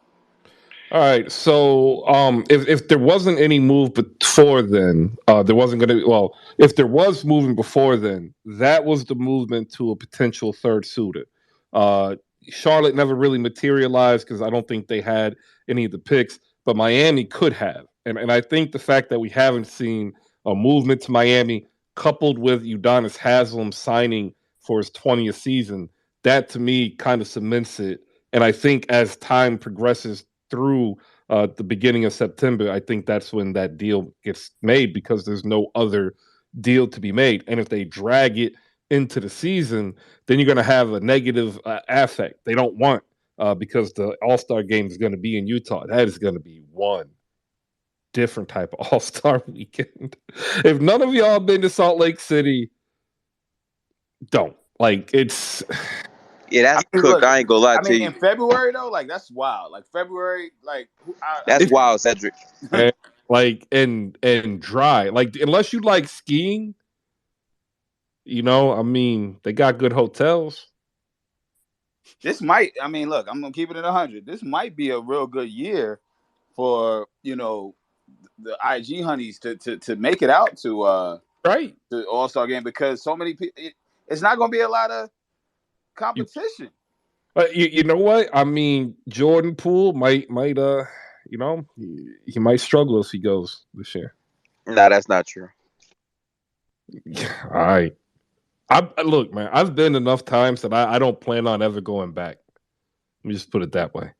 all right. So, if there wasn't any move before then, there wasn't going to. Well, if there was moving before then, that was the movement to a potential third suitor. Uh, Charlotte never really materialized because I don't think they had any of the picks, but Miami could have, and I think the fact that we haven't seen a movement to Miami, coupled with Udonis Haslem signing for his 20th season, that to me kind of cements it. And I think as time progresses through the beginning of September, I think that's when that deal gets made because there's no other deal to be made. And if they drag it into the season, then you're going to have a negative affect. They don't want because the All Star game is going to be in Utah. That is going to be one different type of All Star weekend. If none of y'all been to Salt Lake City, don't like it's. Yeah, that's cook. Look, I ain't gonna lie to in you. February though, like that's wild. Like February, like That's wild, Cedric. And, like and dry. Like unless you like skiing, I mean, they got good hotels. This might. I mean, look, I'm gonna keep it at 100. This might be a real good year for the IG honeys to make it out to right the All Star game because so many people. It's not gonna be a lot of competition. You know what? I mean, Jordan Poole might he might struggle if he goes this year. Nah, that's not true. All right. Look, man, I've been enough times that I don't plan on ever going back. Let me just put it that way.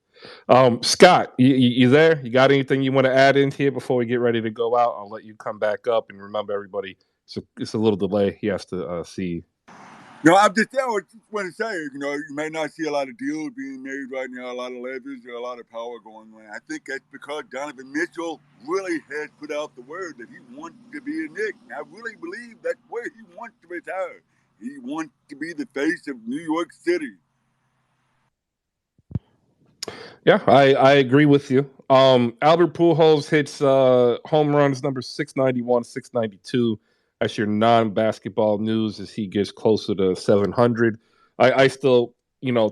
Scott, you there? You got anything you want to add in here before we get ready to go out? I'll let you come back up and remember everybody. It's a little delay. He has to see. No, I'm just saying what you want to say. You may not see a lot of deals being made right now, a lot of leverage, or a lot of power going on. I think that's because Donovan Mitchell really has put out the word that he wants to be a Knick. I really believe that's where he wants to retire. He wants to be the face of New York City. Yeah, I agree with you. Albert Pujols hits home runs number 691, 692. That's your non-basketball news as he gets closer to 700. I still,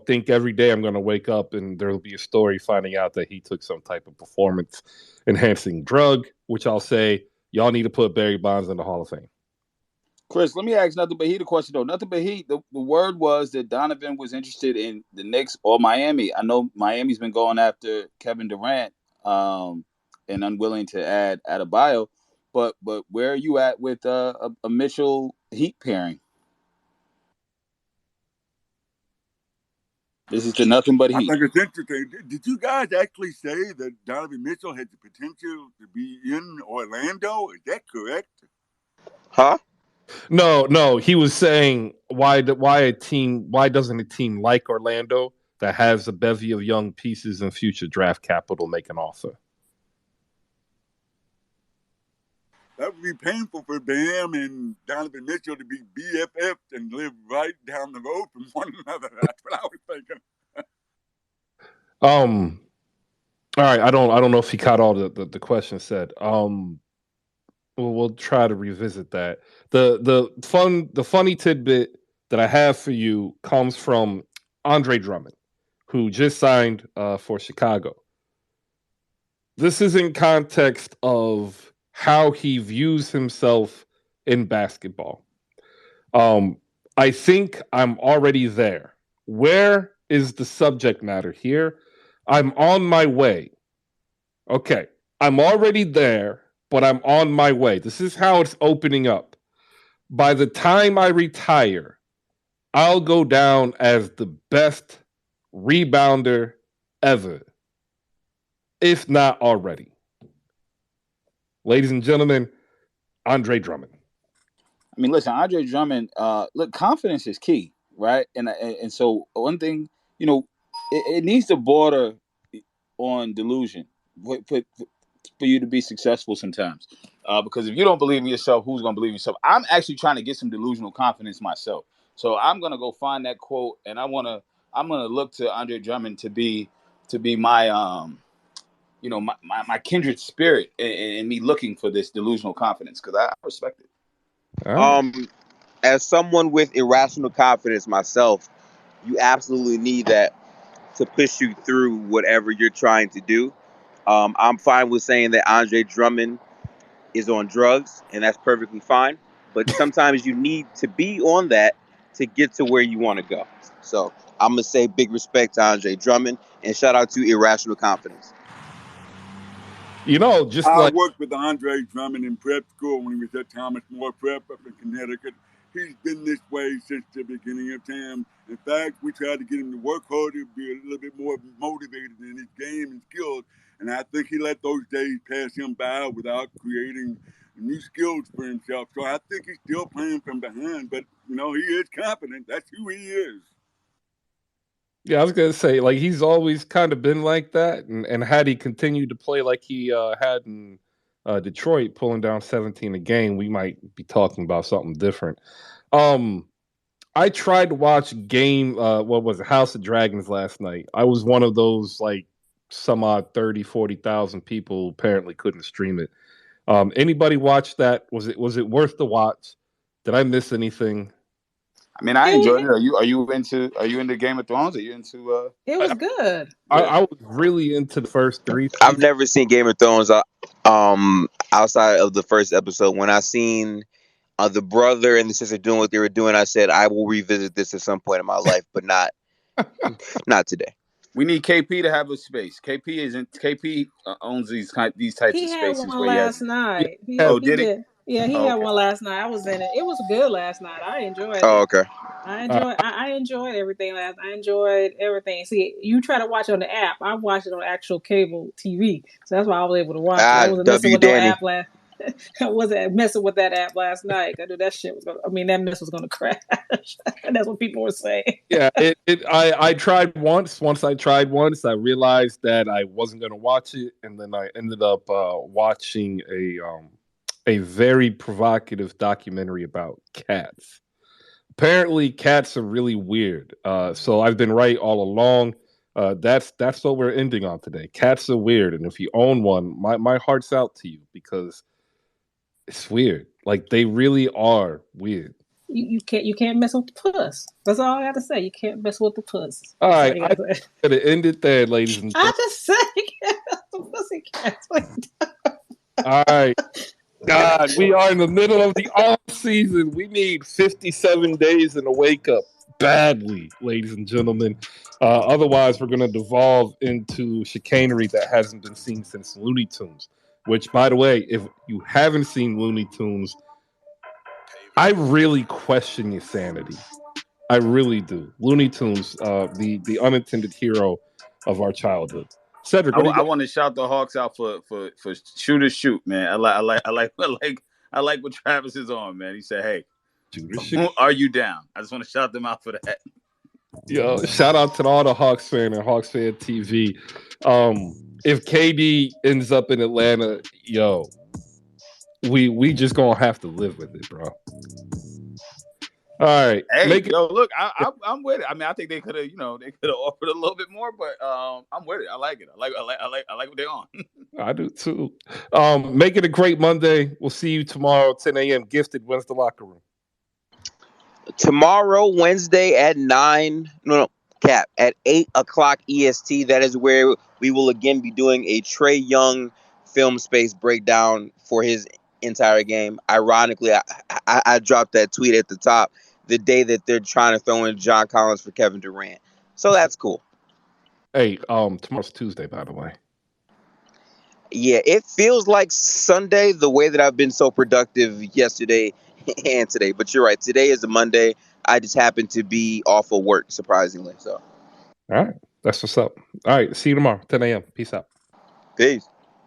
think every day I'm going to wake up and there'll be a story finding out that he took some type of performance-enhancing drug, which I'll say, y'all need to put Barry Bonds in the Hall of Fame. Chris, let me ask Nothing But Heat a question, though. Nothing But Heat, the word was that Donovan was interested in the Knicks or Miami. I know Miami's been going after Kevin Durant and unwilling to add Adebayo. But where are you at with a Mitchell Heat pairing? This is the Nothing But Heat. I think it's interesting. Did you guys actually say that Donovan Mitchell had the potential to be in Orlando? Is that correct? Huh? No. He was saying why doesn't a team like Orlando that has a bevy of young pieces and future draft capital make an offer? That would be painful for Bam and Donovan Mitchell to be BFFs and live right down the road from one another. That's what I was thinking. All right. I don't know if he caught all the question said. We'll try to revisit that. The funny tidbit that I have for you comes from Andre Drummond, who just signed for Chicago. This is in context of how he views himself in basketball. I think I'm already there. Where is the subject matter here? I'm on my way. Okay, I'm already there, but I'm on my way. This is how it's opening up. By the time I retire, I'll go down as the best rebounder ever, if not already. Ladies and gentlemen, Andre Drummond. I mean, listen, Andre Drummond. Look, confidence is key, right? And so one thing, it needs to border on delusion for you to be successful sometimes. Because if you don't believe in yourself, who's going to believe in yourself? I'm actually trying to get some delusional confidence myself. So I'm going to go find that quote, and I want to I'm gonna look to Andre Drummond to be my my kindred spirit in me looking for this delusional confidence because I respect it. All right. As someone with irrational confidence myself, you absolutely need that to push you through whatever you're trying to do. I'm fine with saying that Andre Drummond is on drugs, and that's perfectly fine. But sometimes you need to be on that to get to where you want to go. So I'm gonna say big respect to Andre Drummond and shout out to Irrational Confidence. Just I like worked with Andre Drummond in prep school when he was at Thomas More Prep up in Connecticut. He's been this way since the beginning of time. In fact, we tried to get him to work harder, be a little bit more motivated in his game and skills. And I think he let those days pass him by without creating new skills for himself. So I think he's still playing from behind, but he is confident. That's who he is. yeah, I was gonna say like he's always kind of been like that, and had he continued to play like he had in Detroit, pulling down 17 a game, we might be talking about something different. Um, I tried to watch game what was it, House of Dragons last night. I was one of those like some odd 30,000-40,000 people who apparently couldn't stream it. Anybody watch that? Was it worth the watch? Did I miss anything? I mean, I enjoyed it. Are you into Game of Thrones? Are you into It was good. I was really into the first three I've seasons. never seen Game of Thrones outside of the first episode. When I seen the brother and the sister doing what they were doing, I said I will revisit this at some point in my life, but not today. We need KP to have a space. KP owns these types He of had spaces one where he has. last night. Yeah, Oh, He did he? did. Yeah, he Oh, had okay. one last night. I was in it. It was good last night. I enjoyed Oh, it. okay. uh, I enjoyed everything last. I enjoyed everything. See, you try to watch on the app. I watched it on actual cable TV, so that's why I was able to watch it. I wasn't messing W with no Danny. app last. I wasn't messing with that app last night. I knew that shit was gonna. I mean, that mess was gonna crash. And that's what people were saying. yeah. I tried once. Once I tried once, I realized that I wasn't going to watch it, and then I ended up watching a very provocative documentary about cats. Apparently, cats are really weird. So I've been right all along. That's what we're ending on today. Cats are weird, and if you own one, my heart's out to you because it's weird. Like they really are weird. You can't mess with the puss. That's all I got to say. You can't mess with the puss. All That's all right, you I'm got to say. gonna end it there, ladies and I gentlemen. just say the pussy cats. All right, God, we are in the middle of the off season. We need 57 days in a wake up badly, ladies and gentlemen. Otherwise, we're going to devolve into chicanery that hasn't been seen since Looney Tunes. Which, by the way, if you haven't seen Looney Tunes, I really question your sanity. I really do. Looney Tunes, the unintended hero of our childhood. Cedric, what do you I got? want to shout the Hawks out for shoot, man. I like what Travis is on, man. He said, "Hey, are you down?" I just want to shout them out for that. Yo, shout out to all the Hawks fan and Hawks fan TV. If KD ends up in Atlanta, yo, we just gonna have to live with it, bro. All right, Hey, make it. yo, look, I'm with it. I mean, I think they could have, offered a little bit more, but I'm with it. I like it. I like what they're on. I do too. Make it a great Monday. We'll see you tomorrow, 10 a.m. Gifted. When's the locker room? Tomorrow, Wednesday at 9. No, Cap at 8 o'clock EST. That is where we will again be doing a Trae Young film space breakdown for his entire game. Ironically, I dropped that tweet at the top the day that they're trying to throw in John Collins for Kevin Durant. So that's cool. Hey, tomorrow's Tuesday, by the way. Yeah, it feels like Sunday the way that I've been so productive yesterday and today. But you're right. Today is a Monday. I just happen to be off of work, surprisingly. So, All right, that's what's up. All right, see you tomorrow, 10 a.m. Peace out. peace.